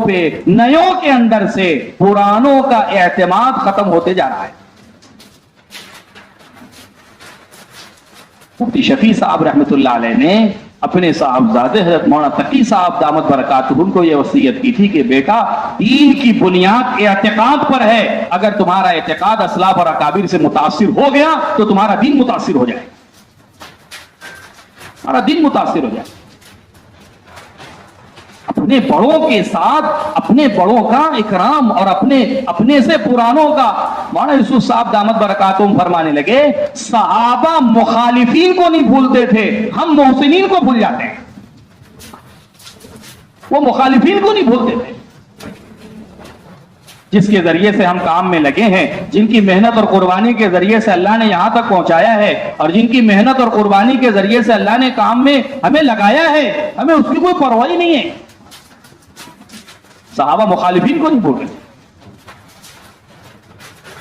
کے اندر سے پرانوں کا اعتماد ختم ہوتے جا رہا ہے۔ مفتی شفیع صاحب رحمۃ اللہ علیہ نے اپنے صاحبزادے حضرت مولانا تقی صاحب دامت برکاتہم کو یہ وصیت کی تھی کہ بیٹا، دین کی بنیاد اعتقاد پر ہے، اگر تمہارا اعتقاد اسلاف اور اکابر سے متاثر ہو گیا تو تمہارا دین متاثر ہو جائے، تمہارا دین متاثر ہو جائے۔ اپنے بڑوں کے ساتھ اپنے بڑوں کا اکرام اور اپنے سے پرانوں کا، مولانا یوسف صاحب دامت برکاتہم فرمانے لگے، صحابہ مخالفین کو نہیں بھولتے تھے، ہم محسنین کو بھول جاتے ہیں۔ وہ مخالفین کو نہیں بھولتے تھے جس کے ذریعے سے ہم کام میں لگے ہیں، جن کی محنت اور قربانی کے ذریعے سے اللہ نے یہاں تک پہنچایا ہے، اور جن کی محنت اور قربانی کے ذریعے سے اللہ نے کام میں ہمیں لگایا ہے، ہمیں اس کی کوئی پرواہ نہیں ہے۔ صحابہ مخالفین کو نہیں بھول رہے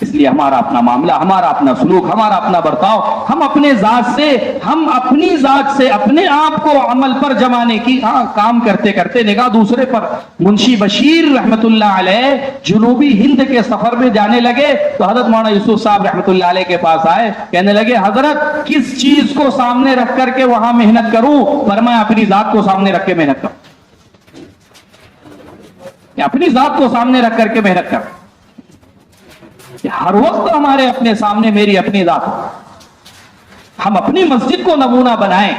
اس لیے ہمارا اپنا معاملہ، ہمارا اپنا سلوک، ہمارا اپنا برتاؤ، ہم اپنے ذات سے، ہم اپنی ذات سے اپنے آپ کو عمل پر جمانے کی کام کرتے کرتے نگاہ دوسرے پر۔ منشی بشیر رحمت اللہ علیہ جنوبی ہند کے سفر میں جانے لگے تو حضرت مولانا یوسف صاحب رحمت اللہ علیہ کے پاس آئے، کہنے لگے حضرت کس چیز کو سامنے رکھ کر کے وہاں محنت کروں؟ فرمایا اپنی ذات کو سامنے رکھ کے محنت کروں، اپنی ذات کو سامنے رکھ کر کے محنت کر۔ ہر وقت ہمارے اپنے سامنے میری اپنی ذات ہو، ہم اپنی مسجد کو نمونہ بنائیں۔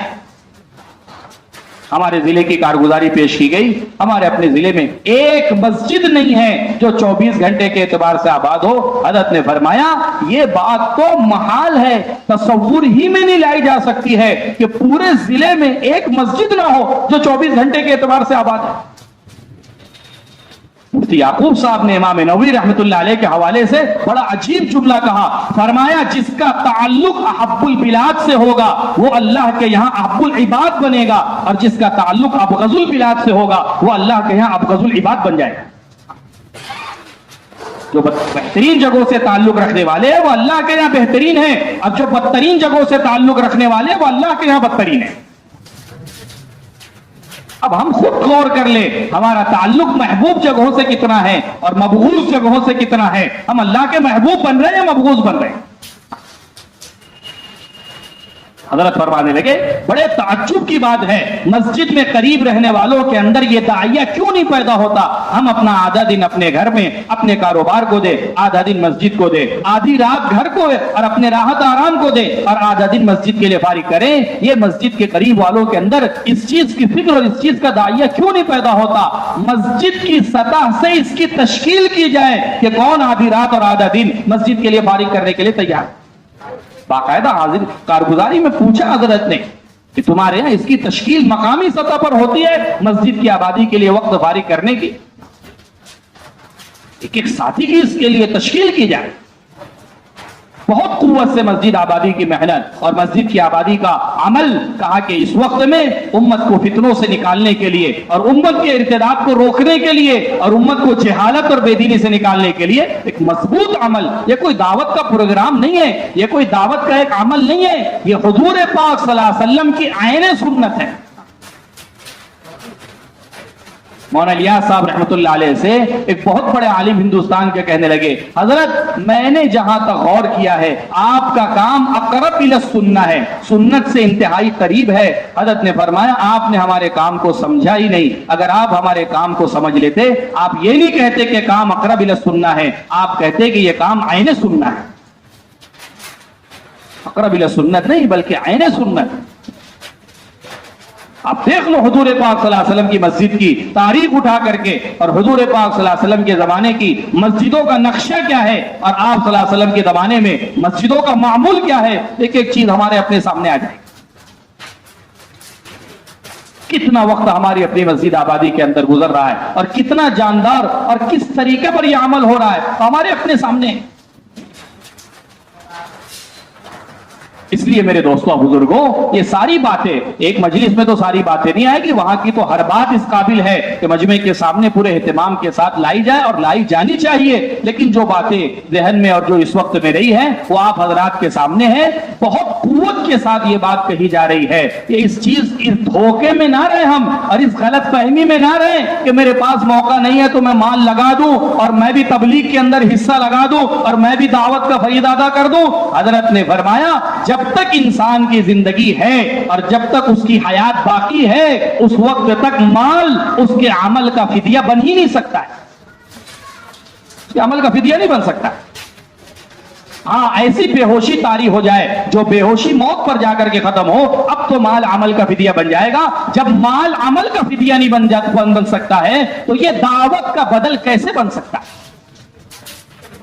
ہمارے ضلع کی کارگزاری پیش کی گئی، ہمارے اپنے ضلع میں ایک مسجد نہیں ہے جو 24 گھنٹے کے اعتبار سے آباد ہو۔ حضرت نے فرمایا یہ بات تو محال ہے، تصور ہی میں نہیں لائی جا سکتی ہے کہ پورے ضلع میں ایک مسجد نہ ہو جو 24 گھنٹے کے اعتبار سے آباد ہے۔ مفتی یعقوب صاحب نے امام نووی رحمت اللہ علیہ کے حوالے سے بڑا عجیب جملہ کہا، فرمایا جس کا تعلق احب البلاد سے ہوگا وہ اللہ کے یہاں احب العباد بنے گا، اور جس کا تعلق ابغض البلاد سے ہوگا وہ اللہ کے یہاں ابغض العباد بن جائے گا۔ جو بہترین جگہوں سے تعلق رکھنے والے ہیں وہ اللہ کے یہاں بہترین ہیں، اور جو بدترین جگہوں سے تعلق رکھنے والے وہ اللہ کے یہاں بدترین ہیں۔ اب ہم خود غور کر لیں ہمارا تعلق محبوب جگہوں سے کتنا ہے اور مبغوض جگہوں سے کتنا ہے۔ ہم اللہ کے محبوب بن رہے ہیں یا مبغوض بن رہے ہیں؟ حضرت فرمانے لگے بڑے تعجب کی بات ہے، مسجد میں قریب رہنے والوں کے اندر یہ داعیہ کیوں نہیں پیدا ہوتا؟ ہم اپنا آدھا دن اپنے گھر میں اپنے کاروبار کو دے، آدھا دن مسجد کو دے، آدھی رات گھر کو اور اپنے راحت آرام کو دے، اور آدھا دن مسجد کے لیے فارغ کریں۔ یہ مسجد کے قریب والوں کے اندر اس چیز کی فکر اور اس چیز کا داعیہ کیوں نہیں پیدا ہوتا؟ مسجد کی سطح سے اس کی تشکیل کی جائے کہ کون آدھی رات اور آدھا دن مسجد کے لیے فارغ کرنے کے لیے تیار۔ باقاعدہ حاضر کارگزاری میں پوچھا حضرت نے کہ تمہارے یہاں اس کی تشکیل مقامی سطح پر ہوتی ہے مسجد کی آبادی کے لیے وقت فارغ کرنے کی؟ ایک ایک ساتھی کی اس کے لیے تشکیل کی جائے۔ بہت قوت سے مسجد آبادی کی محنت اور مسجد کی آبادی کا عمل کہا کہ اس وقت میں امت کو فتنوں سے نکالنے کے لیے اور امت کے ارتداد کو روکنے کے لیے اور امت کو جہالت اور بے دینی سے نکالنے کے لیے ایک مضبوط عمل۔ یہ کوئی دعوت کا پروگرام نہیں ہے، یہ کوئی دعوت کا ایک عمل نہیں ہے، یہ حضور پاک صلی اللہ علیہ وسلم کی عین سنت ہے۔ مولانا الیاس صاحب رحمت اللہ علیہ سے ایک بہت بڑے عالم ہندوستان کے کہنے لگے حضرت میں نے جہاں تک غور کیا ہے آپ کا کام اقرب الی السنہ ہے، سنت سے انتہائی قریب ہے۔ حضرت نے فرمایا آپ نے ہمارے کام کو سمجھا ہی نہیں، اگر آپ ہمارے کام کو سمجھ لیتے آپ یہ نہیں کہتے کہ کام اقرب الی السنہ ہے، آپ کہتے کہ یہ کام عین سنہ ہے۔ اقرب الی السنت نہیں بلکہ عین سنت۔ آپ دیکھ لو حضور پاک صلی اللہ علیہ وسلم کی مسجد کی تاریخ اٹھا کر کے اور حضور پاک صلی اللہ علیہ وسلم کے زمانے کی مسجدوں کا نقشہ کیا ہے اور آپ صلی اللہ علیہ وسلم کے زمانے میں مسجدوں کا معمول کیا ہے، ایک ایک چیز ہمارے اپنے سامنے آ جائے۔ کتنا وقت ہماری اپنی مسجد آبادی کے اندر گزر رہا ہے اور کتنا جاندار اور کس طریقے پر یہ عمل ہو رہا ہے ہمارے اپنے سامنے۔ اس لیے میرے دوستوں بزرگوں یہ ساری باتیں ایک مجلس میں تو ساری باتیں نہیں آئے گی، وہاں کی تو ہر بات اس قابل ہے کہ مجمع کے سامنے پورے اہتمام کے ساتھ لائی جائے اور لائی جانی چاہیے، لیکن جو باتیں ذہن میں اور جو اس وقت میں رہی ہیں وہ آپ حضرات کے سامنے ہے۔ بہت قوت کے ساتھ یہ بات کہی جا رہی ہے کہ اس چیز اس دھوکے میں نہ رہے ہم اور اس غلط فہمی میں نہ رہے کہ میرے پاس موقع نہیں ہے تو میں مال لگا دوں اور میں بھی تبلیغ کے اندر حصہ لگا دوں اور میں بھی دعوت کا فرید ادا کر دوں۔ حضرت نے فرمایا جب تک انسان کی زندگی ہے اور جب تک اس کی حیات باقی ہے اس وقت تک مال اس کے عمل کا فدیہ بن ہی نہیں سکتا ہے، اس کے عمل کا فدیہ نہیں بن سکتا۔ ہاں ایسی بے ہوشی طاری ہو جائے جو بے ہوشی موت پر جا کر کے ختم ہو، اب تو مال عمل کا فدیہ بن جائے گا۔ جب مال عمل کا فدیہ نہیں بن سکتا ہے تو یہ دعوت کا بدل کیسے بن سکتا ہے؟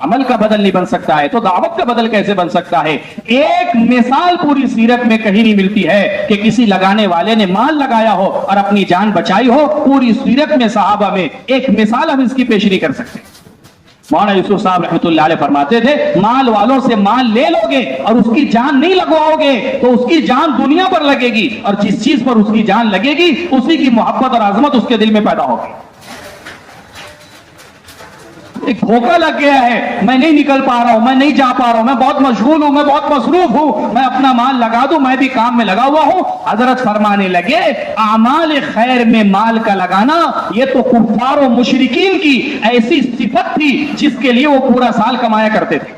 عمل کا بدل نہیں بن سکتا ہے تو دعوت کا بدل کیسے بن سکتا ہے؟ ایک مثال پوری سیرت میں کہیں نہیں ملتی ہے کہ کسی لگانے والے نے مال لگایا ہو اور اپنی جان بچائی ہو۔ پوری سیرت میں صحابہ میں ایک مثال ہم اس کی پیش نہیں کر سکتے۔ مولانا یوسف صاحب رحمۃ اللہ علیہ فرماتے تھے مال والوں سے مال لے لو گے اور اس کی جان نہیں لگواؤ گے تو اس کی جان دنیا پر لگے گی، اور جس چیز پر اس کی جان لگے گی اسی کی محبت اور عظمت اس کے دل میں پیدا ہوگی۔ ایک دھوکہ لگ گیا ہے، میں نہیں نکل پا رہا ہوں، میں نہیں جا پا رہا ہوں، میں بہت مشغول ہوں، میں بہت مصروف ہوں، میں اپنا مال لگا دوں، میں بھی کام میں لگا ہوا ہوں۔ حضرت فرمانے لگے اعمال خیر میں مال کا لگانا یہ تو کفار و مشرکین کی ایسی صفت تھی جس کے لیے وہ پورا سال کمایا کرتے تھے۔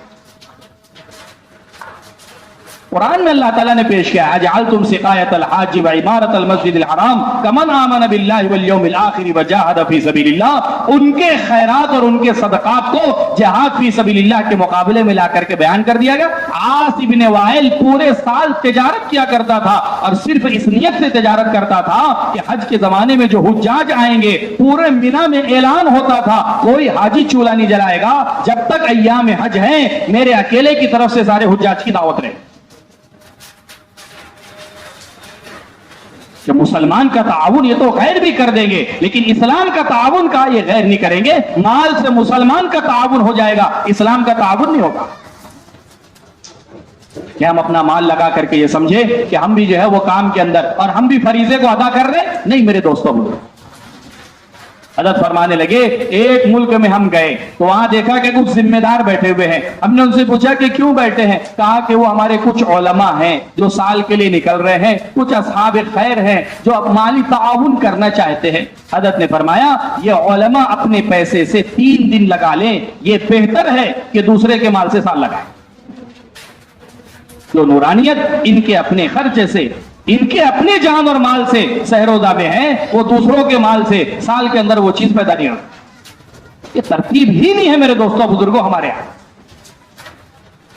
قرآن میں اللہ تعالیٰ نے پیش کیا اجعلتم سقایۃ الحاج وعمارۃ المسجد الحرام کمن آمن باللہ والیوم الآخر وجاہد فی سبیل اللہ، ان کے خیرات اور ان کے صدقات کو جہاد فی سبیل اللہ کے مقابلے میں لا کر کے بیان کر دیا گیا۔ عاص ابن وائل پورے سال تجارت کیا کرتا تھا اور صرف اس نیت سے تجارت کرتا تھا کہ حج کے زمانے میں جو حجاج آئیں گے، پورے مینا میں اعلان ہوتا تھا کوئی حاجی چولہا نہیں جلائے گا جب تک ایام حج ہیں، میرے اکیلے کی طرف سے سارے حجاج کی دعوت رہے۔ کہ مسلمان کا تعاون یہ تو غیر بھی کر دیں گے، لیکن اسلام کا تعاون کا یہ غیر نہیں کریں گے۔ مال سے مسلمان کا تعاون ہو جائے گا، اسلام کا تعاون نہیں ہوگا۔ کہ ہم اپنا مال لگا کر کے یہ سمجھے کہ ہم بھی جو ہے وہ کام کے اندر اور ہم بھی فریضے کو ادا کر رہے، نہیں میرے دوستوں۔ حضرت فرمانے لگے ایک ملک میں ہم گئے تو وہاں دیکھا کہ کچھ ذمہ دار بیٹھے ہوئے ہیں۔ ہم نے ان سے پوچھا کہ کیوں بیٹھے ہیں؟ کہا کہ وہ ہمارے کچھ علماء ہیں جو سال کے لیے نکل رہے ہیں، کچھ اصحاب خیر ہیں جو اب مالی تعاون کرنا چاہتے ہیں۔ حضرت نے فرمایا یہ علماء اپنے پیسے سے 3 دن لگا لیں، یہ بہتر ہے کہ دوسرے کے مال سے سال لگائیں۔ جو نورانیت ان کے اپنے خرچے سے، ان کے اپنے جان اور مال سے سہروزہ میں ہے، وہ دوسروں کے مال سے سال کے اندر وہ چیز پیدا نہیں ہوتی۔ یہ ترتیب ہی نہیں ہے میرے دوستوں بزرگوں ہمارے یہاں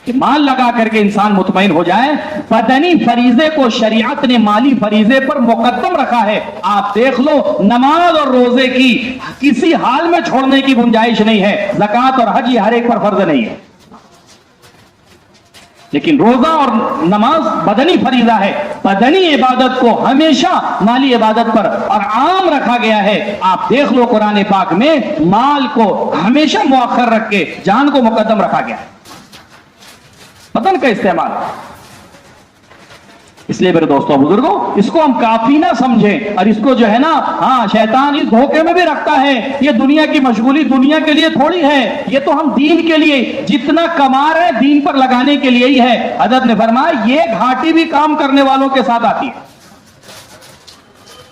کہ مال لگا کر کے انسان مطمئن ہو جائے۔ بدنی فریضے کو شریعت نے مالی فریضے پر مقدم رکھا ہے۔ آپ دیکھ لو نماز اور روزے کی کسی حال میں چھوڑنے کی گنجائش نہیں ہے، زکوٰۃ اور حج یہ ہر ایک پر فرض نہیں ہے، لیکن روزہ اور نماز بدنی فریضہ ہے۔ بدنی عبادت کو ہمیشہ مالی عبادت پر اور عام رکھا گیا ہے۔ آپ دیکھ لو قرآن پاک میں مال کو ہمیشہ مؤخر رکھ کے جان کو مقدم رکھا گیا ہے، بدن کا استعمال۔ اس لیے میرے دوستوں بزرگوں اس کو ہم کافی نہ سمجھیں، اور اس کو جو ہے نا شیطان اس دھوکے میں بھی رکھتا ہے یہ دنیا کی مشغولی دنیا کے لیے تھوڑی ہے، یہ تو ہم دین کے لیے جتنا کما رہے ہیں دین پر لگانے کے لیے ہی ہے۔ حضرت نے فرمایا یہ گھاٹی بھی کام کرنے والوں کے ساتھ آتی ہے۔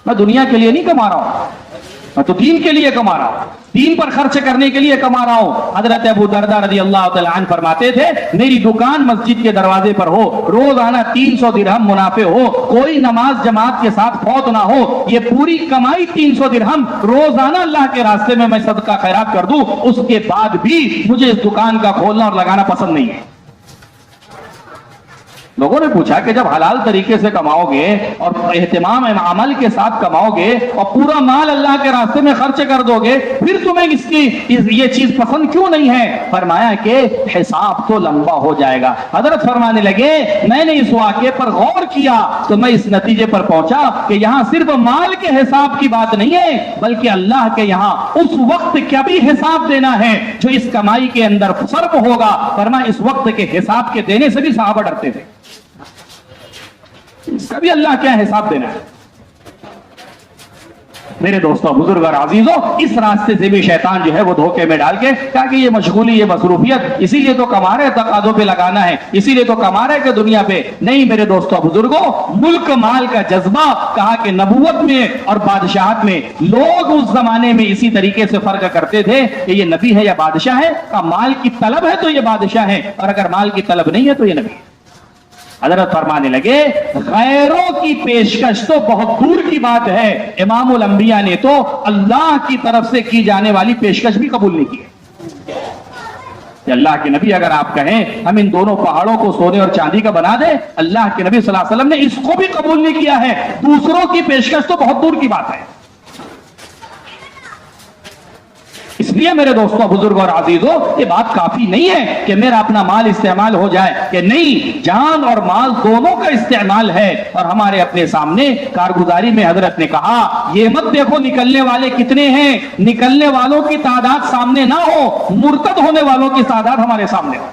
میں دنیا کے لیے نہیں کما رہا ہوں، میں تو دین کے لیے کما رہا ہوں، دین پر خرچ کرنے کے لیے کما رہا ہوں۔ حضرت ابو درداء رضی اللہ تعالیٰ عنہ فرماتے تھے میری دکان مسجد کے دروازے پر ہو، روزانہ 300 درہم منافع ہو، کوئی نماز جماعت کے ساتھ فوت نہ ہو، یہ پوری کمائی 300 درہم روزانہ اللہ کے راستے میں صدقہ خیرات کر دوں، اس کے بعد بھی مجھے اس دکان کا کھولنا اور لگانا پسند نہیں ہے۔ لوگوں نے پوچھا کہ جب حلال طریقے سے کماؤ گے اور اہتمام عمل کے ساتھ کماؤ گے اور پورا مال اللہ کے راستے میں خرچ کر دو گے، پھر تمہیں اس کی یہ چیز پسند کیوں نہیں ہے؟ فرمایا کہ حساب تو لمبا ہو جائے گا۔ حضرت فرمانے لگے میں نے اس واقعے پر غور کیا تو میں اس نتیجے پر پہنچا کہ یہاں صرف مال کے حساب کی بات نہیں ہے، بلکہ اللہ کے یہاں اس وقت کا بھی حساب دینا ہے جو اس کمائی کے اندر صرف ہوگا۔ فرمایا اس وقت کے حساب کے دینے سے بھی صحابہ ڈرتے تھے، اس کا بھی اللہ کیا حساب دینا ہے۔ میرے دوستوں بزرگ اور عزیزوں اس راستے سے بھی شیطان جو ہے وہ دھوکے میں ڈال کے کہا کہ یہ مشغولی یہ مصروفیت اسی لیے تو کما رہے تقاضوں پہ لگانا ہے، اسی لیے تو کما رہے کہ دنیا پہ نہیں۔ میرے دوستوں بزرگوں ملک مال کا جذبہ کہا کہ نبوت میں اور بادشاہت میں لوگ اس زمانے میں اسی طریقے سے فرق کرتے تھے کہ یہ نبی ہے یا بادشاہ ہے۔ مال کی طلب ہے تو یہ بادشاہ ہے، اور اگر مال کی طلب نہیں ہے تو یہ نبی ہے۔ حضرت فرمانے لگے غیروں کی پیشکش تو بہت دور کی بات ہے، امام الانبیاء نے تو اللہ کی طرف سے کی جانے والی پیشکش بھی قبول نہیں کی کہ اللہ کے نبی اگر آپ کہیں ہم ان دونوں پہاڑوں کو سونے اور چاندی کا بنا دیں، اللہ کے نبی صلی اللہ علیہ وسلم نے اس کو بھی قبول نہیں کیا ہے۔ دوسروں کی پیشکش تو بہت دور کی بات ہے۔ اس لیے میرے دوستوں بزرگ اور عزیزوں یہ بات کافی نہیں ہے کہ میرا اپنا مال استعمال ہو جائے، کہ نہیں، جان اور مال دونوں کا استعمال ہے۔ اور ہمارے اپنے سامنے کارگزاری میں حضرت نے کہا یہ مت دیکھو نکلنے والے کتنے ہیں، نکلنے والوں کی تعداد سامنے نہ ہو، مرتد ہونے والوں کی تعداد ہمارے سامنے ہو۔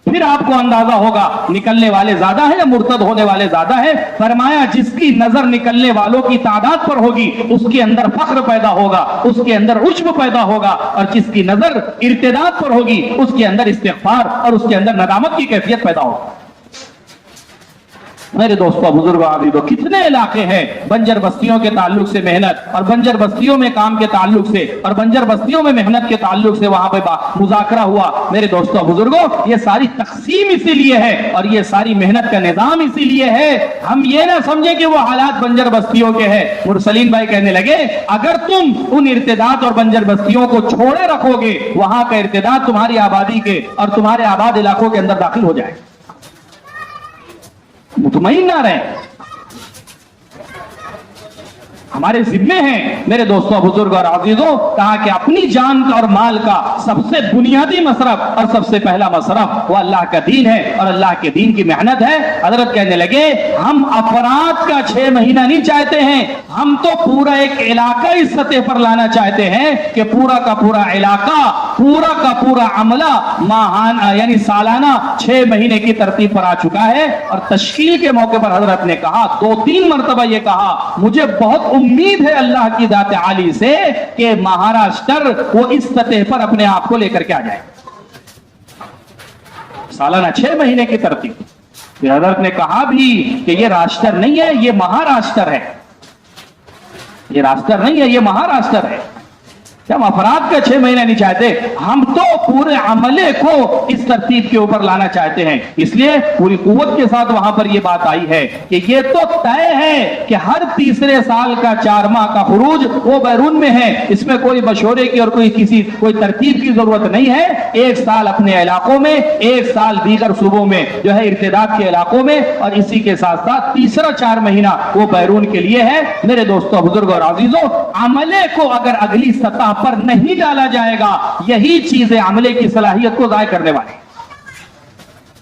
پھر آپ کو اندازہ ہوگا نکلنے والے زیادہ ہیں یا مرتد ہونے والے زیادہ ہیں. فرمایا جس کی نظر نکلنے والوں کی تعداد پر ہوگی اس کے اندر فخر پیدا ہوگا, اس کے اندر عجب پیدا ہوگا, اور جس کی نظر ارتداد پر ہوگی اس کے اندر استغفار اور اس کے اندر ندامت کی کیفیت پیدا ہوگا. میرے دوستوں, بزرگوں, عزیزوں, کتنے علاقے ہیں بنجر بستیوں کے تعلق سے محنت اور بنجر بستیوں میں کام کے تعلق سے اور بنجر بستیوں میں محنت کے تعلق سے وہاں پہ مذاکرہ ہوا. میرے دوستوں, بزرگوں, یہ ساری تقسیم اسی لیے ہے اور یہ ساری محنت کا نظام اسی لیے ہے. ہم یہ نہ سمجھیں کہ وہ حالات بنجر بستیوں کے ہیں. مرسلین بھائی کہنے لگے اگر تم ان ارتداد اور بنجر بستیوں کو چھوڑے رکھو گے وہاں کا ارتداد تمہاری آبادی کے اور تمہارے آباد علاقوں کے اندر داخل ہو جائے. مطمئن نہ رہیں, ہمارے ذمے ہیں میرے دوستوں, بزرگ اور عزیزوں, کہا کہ اپنی جان اور مال کا سب سے بنیادی مصرف اور سب سے پہلا مصرف وہ اللہ کا دین ہے اور اللہ کے دین کی محنت ہے. حضرت کہنے لگے ہم افراد کا 6 مہینہ نہیں چاہتے ہیں, ہم تو پورا ایک علاقہ اس سطح پر لانا چاہتے ہیں کہ پورا کا پورا علاقہ, پورا کا پورا عملہ ماہانہ یعنی سالانہ 6 مہینے کی ترتیب پر آ چکا ہے. اور تشکیل کے موقع پر حضرت نے کہا 2-3 مرتبہ یہ کہا مجھے بہت امید ہے اللہ کی ذات عالی سے کہ مہاراشٹر وہ اس سطح پر اپنے آپ کو لے کر کے آ جائے. سالانہ 6 مہینے کی ترتیب. پھر حضرت نے کہا بھی کہ یہ راشٹر نہیں ہے, یہ مہاراشٹر ہے. یہ راشٹر نہیں ہے, یہ مہاراشٹر ہے. ہم افراد کا 6 مہینے نہیں چاہتے, ہم تو پورے عملے کو اس ترتیب کے اوپر لانا چاہتے ہیں. اس لیے پوری قوت کے ساتھ وہاں پر یہ بات آئی ہے کہ یہ تو طے ہے کہ ہر تیسرے سال کا 4 ماہ کا خروج وہ بیرون میں ہے. اس میں کوئی مشورے کی اور کوئی ترتیب کی ضرورت نہیں ہے. 1 سال اپنے علاقوں میں, 1 سال دیگر صوبوں میں جو ہے ارتداد کے علاقوں میں, اور اسی کے ساتھ ساتھ تیسرا 4 مہینہ وہ بیرون کے لیے ہے. میرے دوستوں, بزرگوں اور عزیزوں, عملے کو اگر اگلی سطح پر نہیں ڈالا جائے گا یہی چیزیں عملے کی صلاحیت کو ضائع کرنے والی.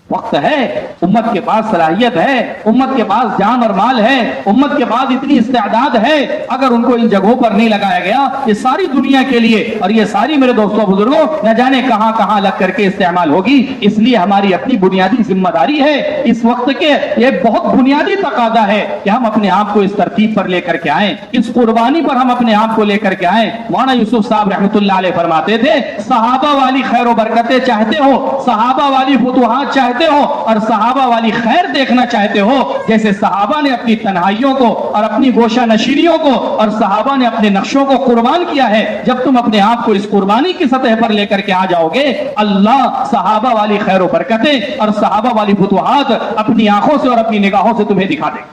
وقت ہے, امت کے پاس صلاحیت ہے, امت کے پاس جان اور مال ہے, امت کے پاس اتنی استعداد ہے. اگر ان کو ان جگہوں پر نہیں لگایا گیا یہ ساری دنیا کے لیے اور یہ ساری میرے دوستوں بزرگوں نہ جانے کہاں کہاں لگ کر کے استعمال ہوگی. اس لیے ہماری اپنی بنیادی ذمہ داری ہے اس وقت کے, یہ بہت بنیادی تقاضا ہے کہ ہم اپنے آپ کو اس ترتیب پر لے کر کے آئیں, اس قربانی پر ہم اپنے آپ کو لے کر کے آئیں. مولانا یوسف صاحب رحمۃ اللہ علیہ فرماتے تھے صحابہ والی خیر و برکتیں چاہتے ہو, صحابہ والی فتوحات چاہتے ہو اور صحابہ والی خیر دیکھنا چاہتے ہو جیسے صحابہ نے اپنی تنہائیوں کو اور اپنی گوشہ نشینیوں کو اور صحابہ نے اپنے نقشوں کو قربان کیا ہے. جب تم اپنے آپ کو اس قربانی کی سطح پر لے کر کے آ جاؤ گے اللہ صحابہ والی خیر و برکتیں اور صحابہ والی فتوحات اپنی آنکھوں سے اور اپنی نگاہوں سے تمہیں دکھا دے.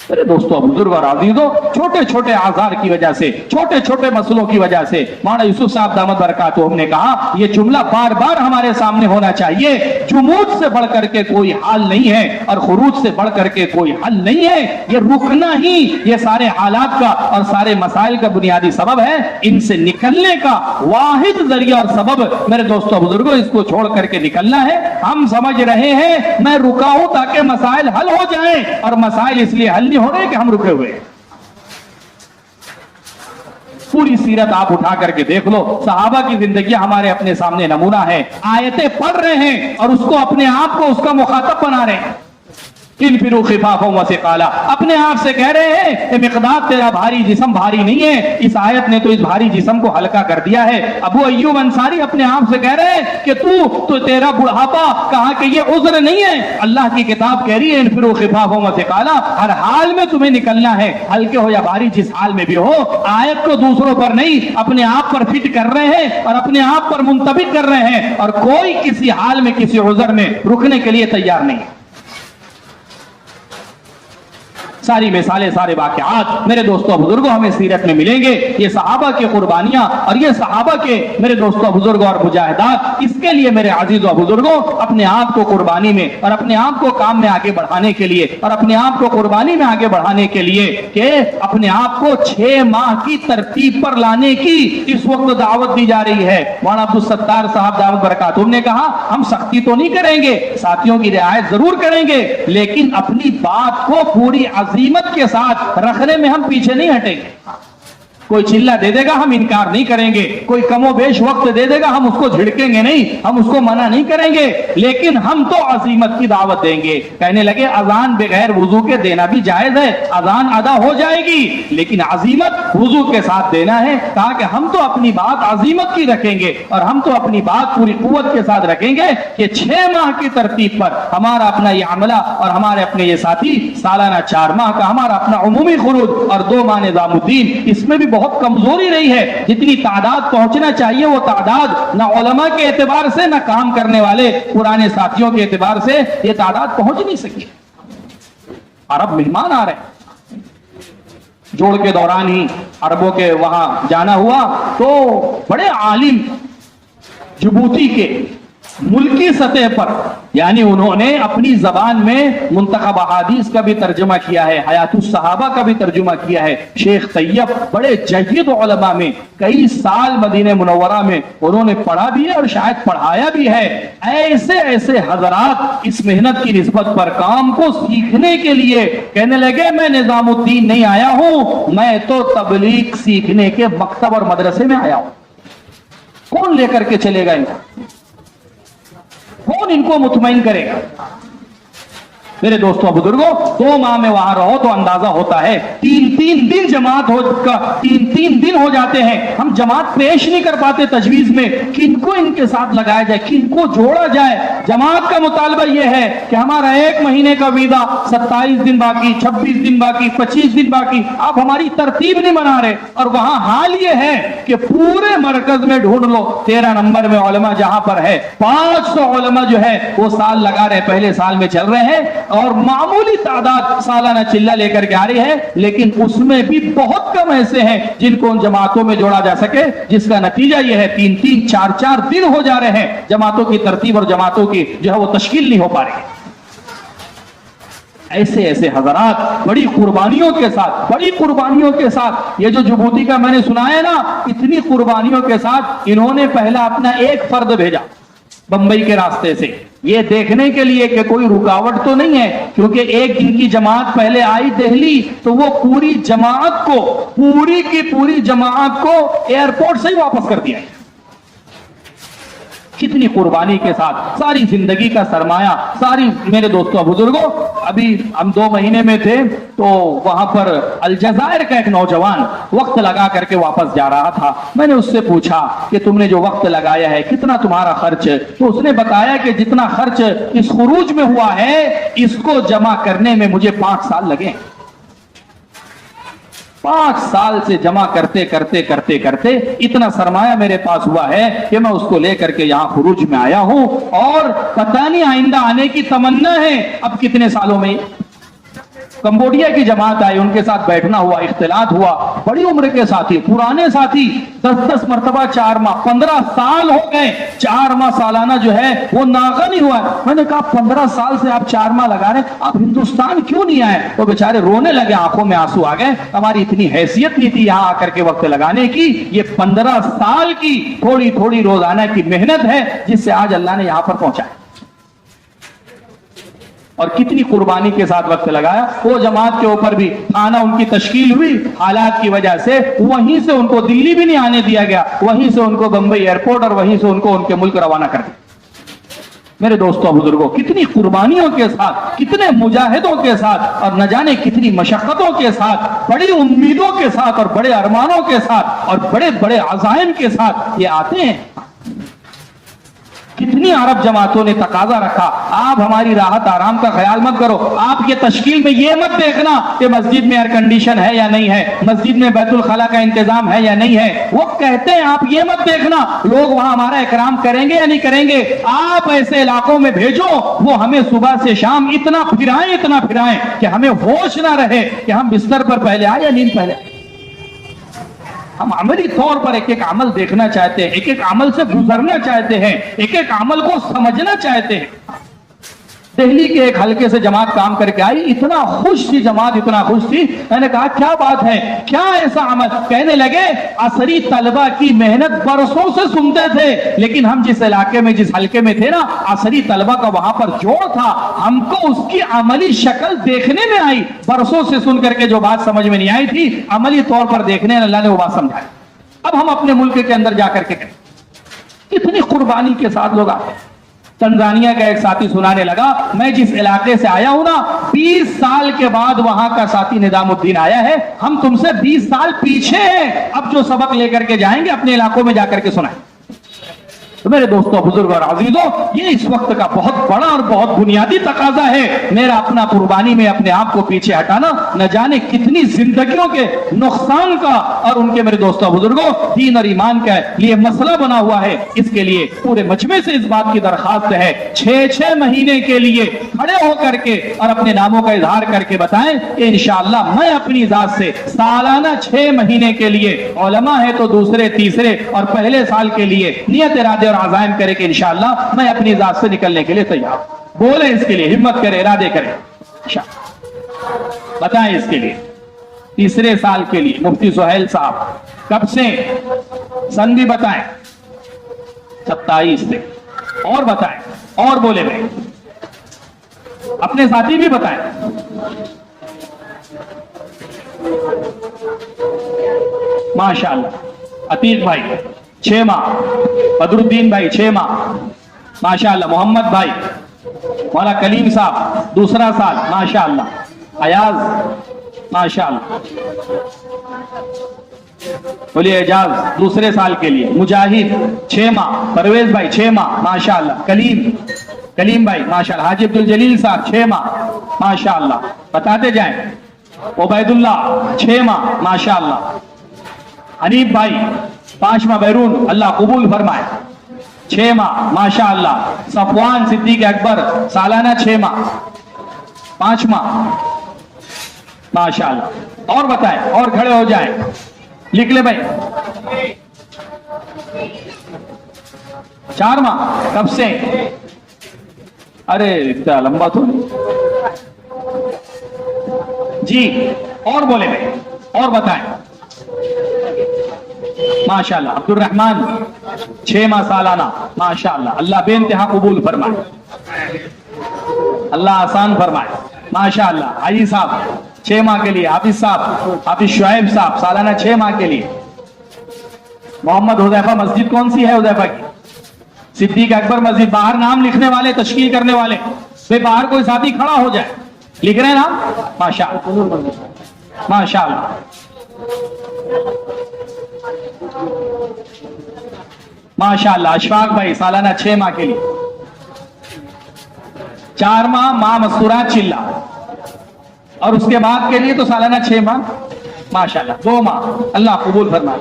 میرے دوستوں, بزرگ اور عزیزوں, چھوٹے چھوٹے آزار کی وجہ سے, چھوٹے چھوٹے مسئلوں کی وجہ سے مولانا یوسف صاحب دامت برکاتہم نے کہا یہ جملہ بار بار ہمارے سامنے ہونا چاہیے, جمود سے بڑھ کر کے کوئی حال نہیں ہے اور خروج سے بڑھ کر کے کوئی حل نہیں ہے. یہ رکنا ہی یہ سارے حالات کا اور سارے مسائل کا بنیادی سبب ہے. ان سے نکلنے کا واحد ذریعہ اور سبب میرے دوستوں بزرگوں اس کو چھوڑ کر کے نکلنا ہے. ہم سمجھ رہے ہیں میں رکا ہوں تاکہ مسائل حل ہو جائیں, اور مسائل اس لیے حل نہیں ہو رہے کہ ہم رکے ہوئے. پوری سیرت آپ اٹھا کر کے دیکھ لو, صحابہ کی زندگی ہمارے اپنے سامنے نمونہ ہے. آیتیں پڑھ رہے ہیں اور اس کو اپنے آپ کو اس کا مخاطب بنا رہے ہیں. انفروا خفافا وثقالا, اپنے آپ سے کہہ رہے ہیں کہ مقداد تیرا بھاری جسم بھاری نہیں ہے. اس آیت نے تو اس بھاری جسم کو ہلکا کر دیا ہے. ابو ایوب انصاری اپنے آپ سے کہہ رہے ہیں کہ تو تیرا بڑھاپا, کہا کہ یہ عذر نہیں ہے. اللہ کی کتاب کہہ رہی ہے انفروا خفافا وثقالا, ہر حال میں تمہیں نکلنا ہے, ہلکے ہو یا بھاری جس حال میں بھی ہو. آیت کو دوسروں پر نہیں اپنے آپ پر فٹ کر رہے ہیں اور اپنے آپ پر منطبق کر رہے ہیں, اور کوئی کسی حال میں کسی عذر میں رکنے کے لیے تیار نہیں. ساری مثالیں, سارے واقعات میرے دوستوں بزرگوں ہمیں سیرت میں ملیں گے. یہ صحابہ کی قربانیاں اور یہ صحابہ کے میرے دوستوں بزرگوں اور مجاہدات, اس کے لیے میرے عزیزوں بزرگوں اپنے آپ کو قربانی میں اور اپنے آپ کو کام میں آگے بڑھانے کے لیے اور اپنے آپ کو قربانی میں آگے بڑھانے کے لیے کہ اپنے آپ کو 6 ماہ کی ترتیب پر لانے کی اس وقت دعوت دی جا رہی ہے. مولانا عبدالستار صاحب دامت برکاتہم نے کہا ہم سختی تو نہیں کریں گے, ساتھیوں کی رعایت ضرور کریں گے, لیکن اپنی بات کو پوری عظیمت کے ساتھ رکھنے میں ہم پیچھے نہیں ہٹیں گے. کوئی چلہ دے دے گا ہم انکار نہیں کریں گے, کوئی کم و بیش وقت دے دے گا ہم اس کو جھڑکیں گے نہیں, ہم اس کو منع نہیں کریں گے, لیکن ہم تو عزیمت کی دعوت دیں گے. کہنے لگے اذان بغیر وضو کے دینا بھی جائز ہے, اذان ادا ہو جائے گی لیکن عزیمت وضو کے ساتھ دینا ہے. کہا کہ ہم تو اپنی بات عزیمت کی رکھیں گے اور ہم تو اپنی بات پوری قوت کے ساتھ رکھیں گے کہ 6 ماہ کی ترتیب پر ہمارا اپنا یہ عملہ اور ہمارے اپنے یہ ساتھی سالانہ 4 ماہ کا ہمارا اپنا عمومی خروج اور 2 ماہ نظام الدین. اس میں بھی بہت کمزوری رہی ہے, جتنی تعداد پہنچنا چاہیے وہ تعداد نہ علماء کے اعتبار سے نہ کام کرنے والے پرانے ساتھیوں کے اعتبار سے یہ تعداد پہنچ نہیں سکی. عرب مہمان آ رہے ہیں, جوڑ کے دوران ہی عربوں کے وہاں جانا ہوا تو بڑے عالم جبوتی کے ملکی سطح پر, یعنی انہوں نے اپنی زبان میں منتخب احادیث کا بھی ترجمہ کیا ہے, حیات الصحابہ کا بھی ترجمہ کیا ہے. شیخ طیب بڑے جید علماء میں, کئی سال مدینہ منورہ میں انہوں نے پڑھا بھی ہے اور شاید پڑھایا بھی ہے. ایسے ایسے حضرات اس محنت کی نسبت پر کام کو سیکھنے کے لیے کہنے لگے میں نظام الدین نہیں آیا ہوں, میں تو تبلیغ سیکھنے کے مکتب اور مدرسے میں آیا ہوں. کون لے کر کے چلے گا ان کو, کون ان کو مطمئن کرے گا؟ میرے دوستوں بزرگوں 2 ماہ میں وہاں رہو تو اندازہ ہوتا ہے 3 دن جماعت تین دن ہو جاتے ہیں. ہم جماعت پیش نہیں کر پاتے تجویز میں, کن کو ان کے ساتھ لگایا جائے, کن کو جوڑا جائے. جماعت کا مطالبہ یہ ہے کہ ہمارا 1 مہینے کا ویزا 27 دن باقی, 26 دن باقی, 25 دن باقی, آپ ہماری ترتیب نہیں بنا رہے. اور وہاں حال یہ ہے کہ پورے مرکز میں ڈھونڈ لو 13 نمبر میں علماء جہاں پر ہے 500 علماء جو ہے وہ سال لگا رہے, پہلے سال میں چل رہے ہیں اور معمولی تعداد سالانہ چلہ لے کر کے آ رہی ہے, لیکن اس میں بھی بہت کم ایسے ہیں جن کو ان جماعتوں میں جوڑا جا سکے, جس کا نتیجہ یہ ہے 3 4 دن ہو جا رہے ہیں جماعتوں کی ترتیب اور جماعتوں کی جو ہے وہ تشکیل نہیں ہو پا رہی. ایسے ایسے حضرات بڑی قربانیوں کے ساتھ یہ جو جبوتی کا میں نے سنا ہے نا, اتنی قربانیوں کے ساتھ انہوں نے پہلا اپنا ایک فرد بھیجا بمبئی کے راستے سے, یہ دیکھنے کے لیے کہ کوئی رکاوٹ تو نہیں ہے, کیونکہ ایک دن کی جماعت پہلے آئی دہلی تو وہ پوری کی پوری جماعت کو ایئرپورٹ سے ہی واپس کر دیا. کتنی قربانی کے ساتھ, ساری زندگی کا سرمایہ, ساری. میرے دوستوں بزرگوں, ابھی ہم 2 مہینے میں تھے تو وہاں پر الجزائر کا ایک نوجوان وقت لگا کر کے واپس جا رہا تھا. میں نے اس سے پوچھا کہ تم نے جو وقت لگایا ہے کتنا تمہارا خرچ, تو اس نے بتایا کہ جتنا خرچ اس خروج میں ہوا ہے اس کو جمع کرنے میں مجھے 5 سال لگے. 5 سال سے جمع کرتے کرتے اتنا سرمایہ میرے پاس ہوا ہے کہ میں اس کو لے کر کے یہاں خروج میں آیا ہوں, اور پتہ نہیں آئندہ آنے کی تمنا ہے. اب کتنے سالوں میں کمبوڈیا کی جماعت آئی, ان کے ساتھ بیٹھنا ہوا, اختلاط ہوا, بڑی عمر کے ساتھی, پرانے ساتھی, 10 مرتبہ 4 ماہ, 15 سال ہو گئے. 4 ماہ سالانہ جو ہے وہ ناغہ نہیں ہوا. میں نے کہا 15 سال سے آپ 4 ماہ لگا رہے ہیں, آپ ہندوستان کیوں نہیں آئے؟ وہ بیچارے رونے لگے, آنکھوں میں آنسو آ گئے. ہماری اتنی حیثیت نہیں تھی یہاں آ کر کے وقت لگانے کی, یہ 15 سال کی تھوڑی روزانہ کی محنت ہے جس سے آج اللہ نے یہاں پر پہنچایا. اور کتنی قربانی کے ساتھ وقت لگایا. وہ جماعت کے اوپر بھی آنا, ان کی تشکیل ہوئی, حالات کی وجہ سے وہیں سے ان کو دلی بھی نہیں آنے دیا گیا, وہیں سے ان کو بمبئی ایئرپورٹ اور وہیں سے ان کو ان کے ملک روانہ کر دیا. میرے دوستوں بزرگوں, کتنی قربانیوں کے ساتھ, کتنے مجاہدوں کے ساتھ, اور نہ جانے کتنی مشقتوں کے ساتھ, بڑی امیدوں کے ساتھ اور بڑے ارمانوں کے ساتھ اور بڑے بڑے عزائم کے ساتھ یہ آتے ہیں. کتنی عرب جماعتوں نے تقاضا رکھا, آپ ہماری راحت آرام کا خیال مت کرو, آپ یہ تشکیل میں یہ مت دیکھنا کہ مسجد میں ایئر کنڈیشن ہے یا نہیں ہے, مسجد میں بیت الخلا کا انتظام ہے یا نہیں ہے. وہ کہتے ہیں آپ یہ مت دیکھنا لوگ وہاں ہمارا اکرام کریں گے یا نہیں کریں گے, آپ ایسے علاقوں میں بھیجو وہ ہمیں صبح سے شام اتنا پھرائیں کہ ہمیں ہوش نہ رہے کہ ہم بستر پر پہلے آئے یا نیند پہلے. ہم عملی طور پر ایک عمل دیکھنا چاہتے ہیں, ایک عمل سے گزرنا چاہتے ہیں, ایک عمل کو سمجھنا چاہتے ہیں. دہلی کے ایک حلقے سے جماعت کام کر کے آئی, اتنا خوش تھی جماعت, اتنا خوش تھی. میں نے کہا کیا بات ہے, کیا ایسا عمل؟ کہنے لگے عصری طلبہ کی محنت برسوں سے سنتے تھے, لیکن ہم جس علاقے میں جس حلقے میں تھے نا, عصری طلبہ کا وہاں پر جوڑ تھا, ہم کو اس کی عملی شکل دیکھنے میں آئی. برسوں سے سن کر کے جو بات سمجھ میں نہیں آئی تھی, عملی طور پر دیکھنے اللہ نے وہ بات سمجھائی. اب ہم اپنے ملک کے اندر جا کر کے کریں, اتنی قربانی کے ساتھ لوگ آتے ہیں. تنزانیہ کا ایک ساتھی سنانے لگا, میں جس علاقے سے آیا ہوں نا, 20 سال کے بعد وہاں کا ساتھی نظام الدین آیا ہے, ہم تم سے 20 سال پیچھے ہیں, اب جو سبق لے کر کے جائیں گے اپنے علاقوں میں جا کر کے سنائیں. تو میرے دوستوں, بزرگ اور عزیزوں, یہ اس وقت کا بہت بڑا اور بہت بنیادی تقاضا ہے. میرا اپنا قربانی میں اپنے آپ کو پیچھے ہٹانا نہ جانے کتنی زندگیوں کے نقصان کا اور ان کے میرے دوستوں بزرگوں دین اور ایمان کے لیے مسئلہ بنا ہوا ہے. اس کے لیے پورے مجمع سے اس بات کی درخواست ہے, 6 مہینے کے لیے کھڑے ہو کر کے اور اپنے ناموں کا اظہار کر کے بتائیں کہ انشاءاللہ میں اپنی ذات سے سالانہ 6 مہینے کے لیے, علماء ہے تو دوسرے تیسرے اور پہلے سال کے لیے نیت ارادے اور عزائم کرے کہ انشاءاللہ میں اپنی ذات سے نکلنے کے لیے تیار. بولیں اس کے لیے, ہمت کرے, ارادے کرے, بتائیں اس کے لیے. تیسرے سال کے لیے مفتی سہیل صاحب کب سے, سن بھی بتائیں, 27 سے, اور بتائیں, اور بولے میں اپنے ساتھی بھی بتائیں. ماشاءاللہ. عتیق بھائی 6 ماہ, بدر الدین بھائی 6 ماہ, ماشاءاللہ. محمد بھائی, مولا کلیم صاحب دوسرا سال, ماشاءاللہ. ایاز ماشاءاللہ. بولیے اعجاز دوسرے سال کے لیے. مجاہد 6 ماہ, پرویز بھائی 6 ماہ, ماشاءاللہ. کلیم بھائی ماشاءاللہ. حاجی عبدالجلیل صاحب 6 ماہ, ماشاءاللہ. بتاتے جائیں. عبید اللہ 6 ماہ, ماشاءاللہ. حنیف بھائی 5 ماہ بیرون, اللہ قبول فرمائے, 6 ماہ, ماشاءاللہ. صفوان صدیق اکبر سالانہ 6 ماہ, 5 ماہ, ماشاءاللہ. اور بتائیں, اور کھڑے ہو جائیں, لکھ لے بھائی. 4 ماہ. کب سے؟ ارے اتنا لمبا تو نہیں جی. اور بولے بھائی, اور بتائیں. ماشاءاللہ. عبد الرحمن 6 ماہ سالانہ, ماشاءاللہ. اللہ بے انتہا قبول فرمائے, اللہ آسان فرمائے, ماشاءاللہ. حاجی صاحب 6 ماہ کے لیے. حافظ صاحب, حافظ شعیب صاحب سالانہ 6 ماہ کے لیے. محمد حذیفہ مسجد کون سی ہے حذیفہ کی؟ صدیق اکبر مسجد. باہر نام لکھنے والے, تشکیل کرنے والے, بے باہر کوئی ساتھی کھڑا ہو جائے, لکھ رہے ہیں نام, ماشاءاللہ, ماشاءاللہ. ماشاءاللہ. اشفاق بھائی سالانہ 6 ماہ کے لیے. 4 ماہ ماں مستورات چلہ, اور اس کے بعد کے لیے تو سالانہ 6 ماہ, ماشاءاللہ. 2 ماہ, اللہ قبول فرمائے.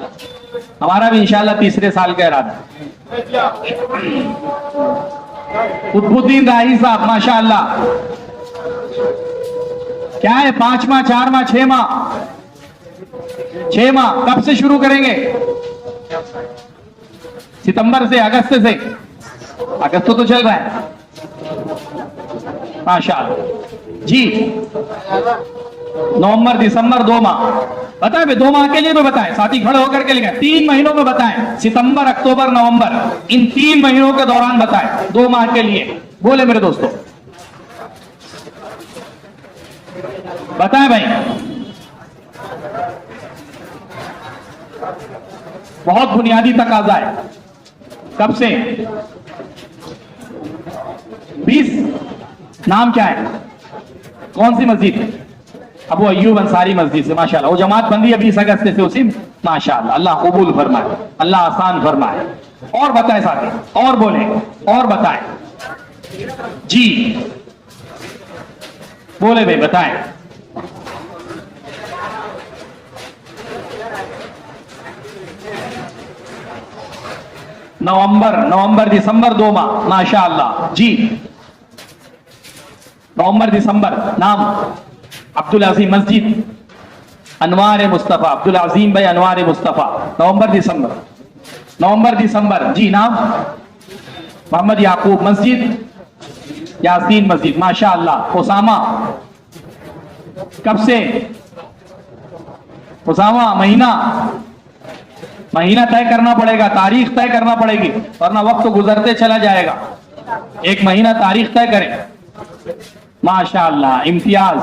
ہمارا بھی انشاءاللہ تیسرے سال کا ارادہ ہے. قطب الدین راہی صاحب ماشاءاللہ. کیا ہے, 5 ماہ, 4 ماہ, 6 ماہ. 6 ماہ کب سے شروع کریں گے؟ ستمبر سے, اگست سے. اگست تو چل رہا ہے, ماشاءاللہ. جی. نومبر دسمبر 2 ماہ. بتائیں بھائی 2 ماہ کے لیے تو بتائیں, ساتھی کھڑے ہو کر کے لکھیں. 3 مہینوں میں بتائیں, ستمبر, اکتوبر, نومبر, ان 3 مہینوں کے دوران بتائیں 2 ماہ کے لیے. بولے میرے دوستوں, بتائیں بھائی. بہت بنیادی تقاضا ہے. کب سے؟ 20. نام کیا ہے, کون سی مسجد؟ ابو ایوب انصاری مسجد سے, ماشاءاللہ. وہ جماعت بندی ہے 20 اگست سے اسی, ماشاءاللہ. اللہ قبول فرمائے, اللہ آسان فرمائے. اور بتائیں ساتھی, اور بولیں, اور بتائیں. جی بولے بھائی, بتائیں. نومبر دسمبر 2 ماہ, ماشاءاللہ. جی. نومبر دسمبر. نام عبدالعظیم مسجد, انوار مصطفیٰ. عبدالعظیم بھائی انوار مصطفیٰ. نومبر دسمبر. جی. نام محمد یعقوب مسجد, یاسین مسجد ماشاءاللہ. اسامہ کب سے؟ اسامہ مہینہ طے کرنا پڑے گا, تاریخ طے کرنا پڑے گی, ورنہ وقت گزرتے چلا جائے گا. 1 مہینہ تاریخ طے کریں. ماشاءاللہ امتیاز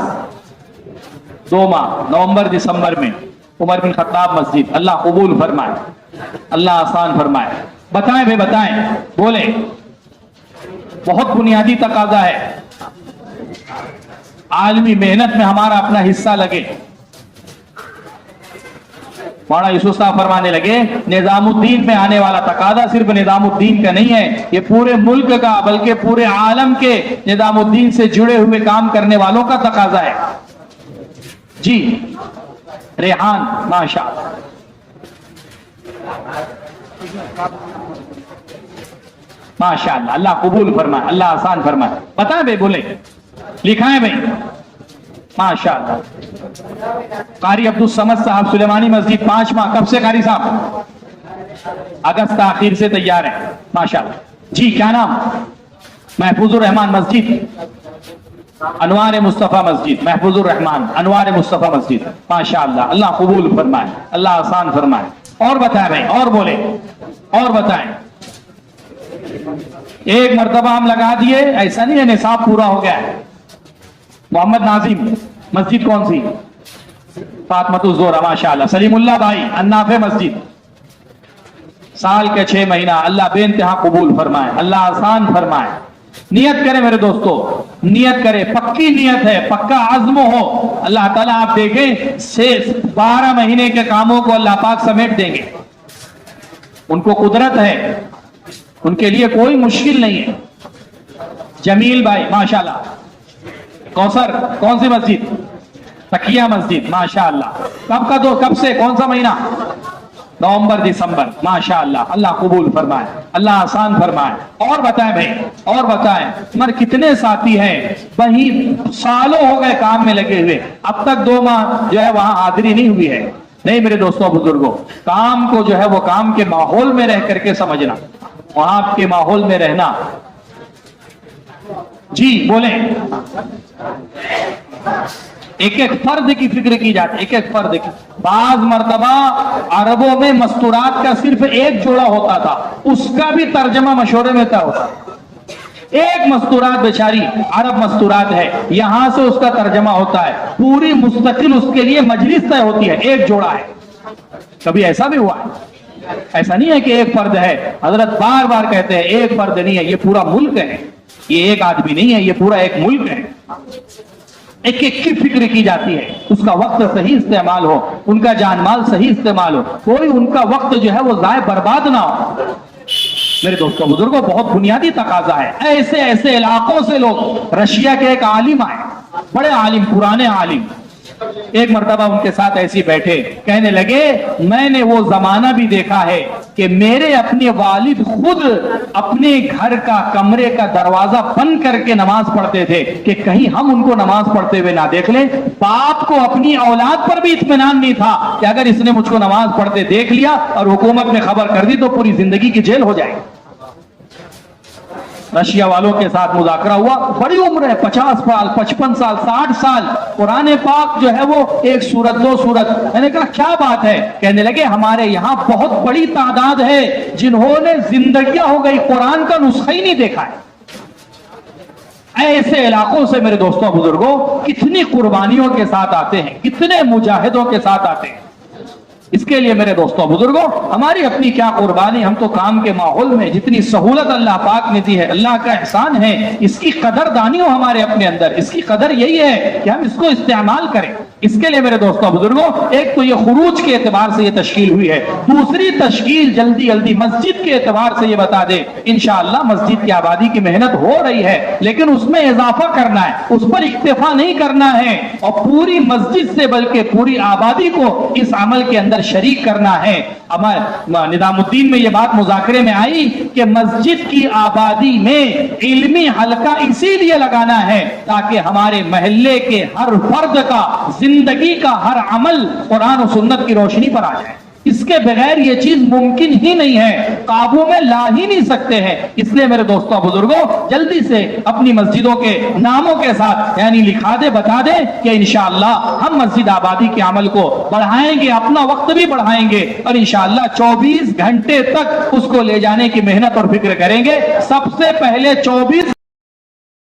2 ماہ نومبر دسمبر میں عمر بن خطاب مسجد. اللہ قبول فرمائے, اللہ آسان فرمائے. بتائیں بھائی بتائیں, بولیں. بہت بنیادی تقاضا ہے, عالمی محنت میں ہمارا اپنا حصہ لگے. مولانا یوسف صاحب فرمانے لگے نظام الدین میں آنے والا تقاضا صرف نظام الدین کا نہیں ہے, یہ پورے ملک کا بلکہ پورے عالم کے نظام الدین سے جڑے ہوئے کام کرنے والوں کا تقاضا ہے. جی ریحان ماشاءاللہ. ماشاءاللہ اللہ قبول فرمائے, اللہ آسان فرمائے. بتائیں بھائی بولے, لکھائیں بھائی. ماشاءاللہ. قاری عبدالصمد صاحب سلیمانی مسجد 5 ماہ. کب سے قاری صاحب؟ اگست آخر سے تیار ہے. ماشاءاللہ. جی کیا نام؟ محفوظ الرحمان مسجد, انوار مصطفیٰ مسجد, محفوظ الرحمان انوار مصطفیٰ مسجد. ماشاءاللہ اللہ قبول فرمائے, اللہ آسان فرمائے. اور بتائیں بھائی, اور بولے, اور بتائیں. ایک مرتبہ ہم لگا دیے, ایسا نہیں ہے نصاب پورا ہو گیا ہے. محمد ناظم مسجد کون سی؟ فاطمۃ الزہرا ماشاءاللہ. سلیم اللہ بھائی النافع مسجد, سال کے 6 مہینہ. اللہ بے انتہا قبول فرمائے, اللہ آسان فرمائے. نیت کرے میرے دوستو, نیت کرے, پکی نیت ہے, پکا عزم ہو. اللہ تعالیٰ آپ دیکھیں 12 مہینے کے کاموں کو اللہ پاک سمیٹ دیں گے. ان کو قدرت ہے, ان کے لیے کوئی مشکل نہیں ہے. جمیل بھائی ماشاءاللہ. کوثر کون سی مسجد؟ تقیہ مسجد ماشاءاللہ. کب سے کون سا مہینہ؟ نومبر دسمبر. ماشاءاللہ اللہ قبول فرمائے, اللہ آسان فرمائے. اور بتائیں بھائی, اور بتائیں. مر کتنے ساتھی ہیں وہیں سالوں ہو گئے کام میں لگے ہوئے, اب تک 2 ماہ جو ہے وہاں حاضری نہیں ہوئی ہے. نہیں میرے دوستوں بزرگوں, کام کو جو ہے وہ کام کے ماحول میں رہ کر کے سمجھنا, وہاں کے ماحول میں رہنا. جی بولیں. ایک ایک فرد کی فکر کی جاتی, ایک ایک فرد کی. بعض مرتبہ عربوں میں مستورات کا صرف ایک جوڑا ہوتا تھا, اس کا بھی ترجمہ مشورے میں طے ہوتا. ایک مستورات بیچاری عرب مستورات ہے, یہاں سے اس کا ترجمہ ہوتا ہے, پوری مستقل اس کے لیے مجلس طے ہوتی ہے, ایک جوڑا ہے. کبھی ایسا بھی ہوا ہے؟ ایسا نہیں ہے کہ ایک فرد ہے. حضرت بار بار کہتے ہیں ایک فرد نہیں ہے, یہ پورا ملک ہے. یہ ایک آدمی نہیں ہے, یہ پورا ایک ملک ہے. ایک ایک کی فکر کی جاتی ہے, اس کا وقت صحیح استعمال ہو, ان کا جان مال صحیح استعمال ہو, کوئی ان کا وقت جو ہے وہ ضائع برباد نہ ہو. میرے دوستوں بزرگوں بہت بنیادی تقاضا ہے. ایسے ایسے علاقوں سے لوگ, رشیا کے ایک عالم آئے, بڑے عالم, پرانے عالم. ایک مرتبہ ان کے ساتھ ایسی بیٹھے, کہنے لگے میں نے وہ زمانہ بھی دیکھا ہے کہ میرے اپنے والد خود اپنے گھر کا کمرے کا دروازہ بند کر کے نماز پڑھتے تھے کہ کہیں ہم ان کو نماز پڑھتے ہوئے نہ دیکھ لیں. باپ کو اپنی اولاد پر بھی اطمینان نہیں تھا کہ اگر اس نے مجھ کو نماز پڑھتے دیکھ لیا اور حکومت نے خبر کر دی تو پوری زندگی کی جیل ہو جائے. رشیا والوں کے ساتھ مذاکرہ ہوا, بڑی عمر ہے, 50 سال 55 سال 60 سال. قرآن پاک جو ہے وہ 1 سورت 2 سورت. میں نے کہا کیا بات ہے؟ کہنے لگے ہمارے یہاں بہت بڑی تعداد ہے جنہوں نے زندگیاں ہو گئی قرآن کا نسخہ ہی نہیں دیکھا ہے. ایسے علاقوں سے میرے دوستوں بزرگوں کتنی قربانیوں کے ساتھ آتے ہیں, کتنے مجاہدوں کے ساتھ آتے ہیں. اس کے لیے میرے دوستوں بزرگوں ہماری اپنی کیا قربانی. ہم تو کام کے ماحول میں جتنی سہولت اللہ پاک نے دی ہے, اللہ کا احسان ہے, اس کی قدر دانی ہو ہمارے اپنے اندر. اس کی قدر یہی ہے کہ ہم اس کو استعمال کریں. اس کے لیے میرے دوستوں بزرگوں ایک تو یہ خروج کے اعتبار سے یہ تشکیل ہوئی ہے, دوسری تشکیل جلدی جلدی مسجد کے اعتبار سے یہ بتا دے انشاءاللہ مسجد کی آبادی کی محنت ہو رہی ہے, لیکن اس میں اضافہ کرنا ہے, اس پر اکتفا نہیں کرنا ہے, اور پوری مسجد سے بلکہ پوری آبادی کو اس عمل کے اندر شریک کرنا ہے. نظام الدین میں یہ بات مذاکرے میں آئی کہ مسجد کی آبادی میں علمی حلقہ اسی لیے لگانا ہے تاکہ ہمارے محلے کے ہر فرد کا زندگی کا ہر عمل قرآن و سنت کی روشنی پر آ جائے. اس کے بغیر یہ چیز ممکن ہی نہیں ہے، قابو میں لا ہی نہیں سکتے ہیں۔ اس لیے میرے دوستوں بزرگوں جلدی سے اپنی مسجدوں کے ناموں کے ساتھ یعنی لکھا دے، بتا دے کہ انشاءاللہ ہم مسجد آبادی کے عمل کو بڑھائیں گے، اپنا وقت بھی بڑھائیں گے اور انشاءاللہ 24 گھنٹے تک اس کو لے جانے کی محنت اور فکر کریں گے۔ سب سے پہلے 24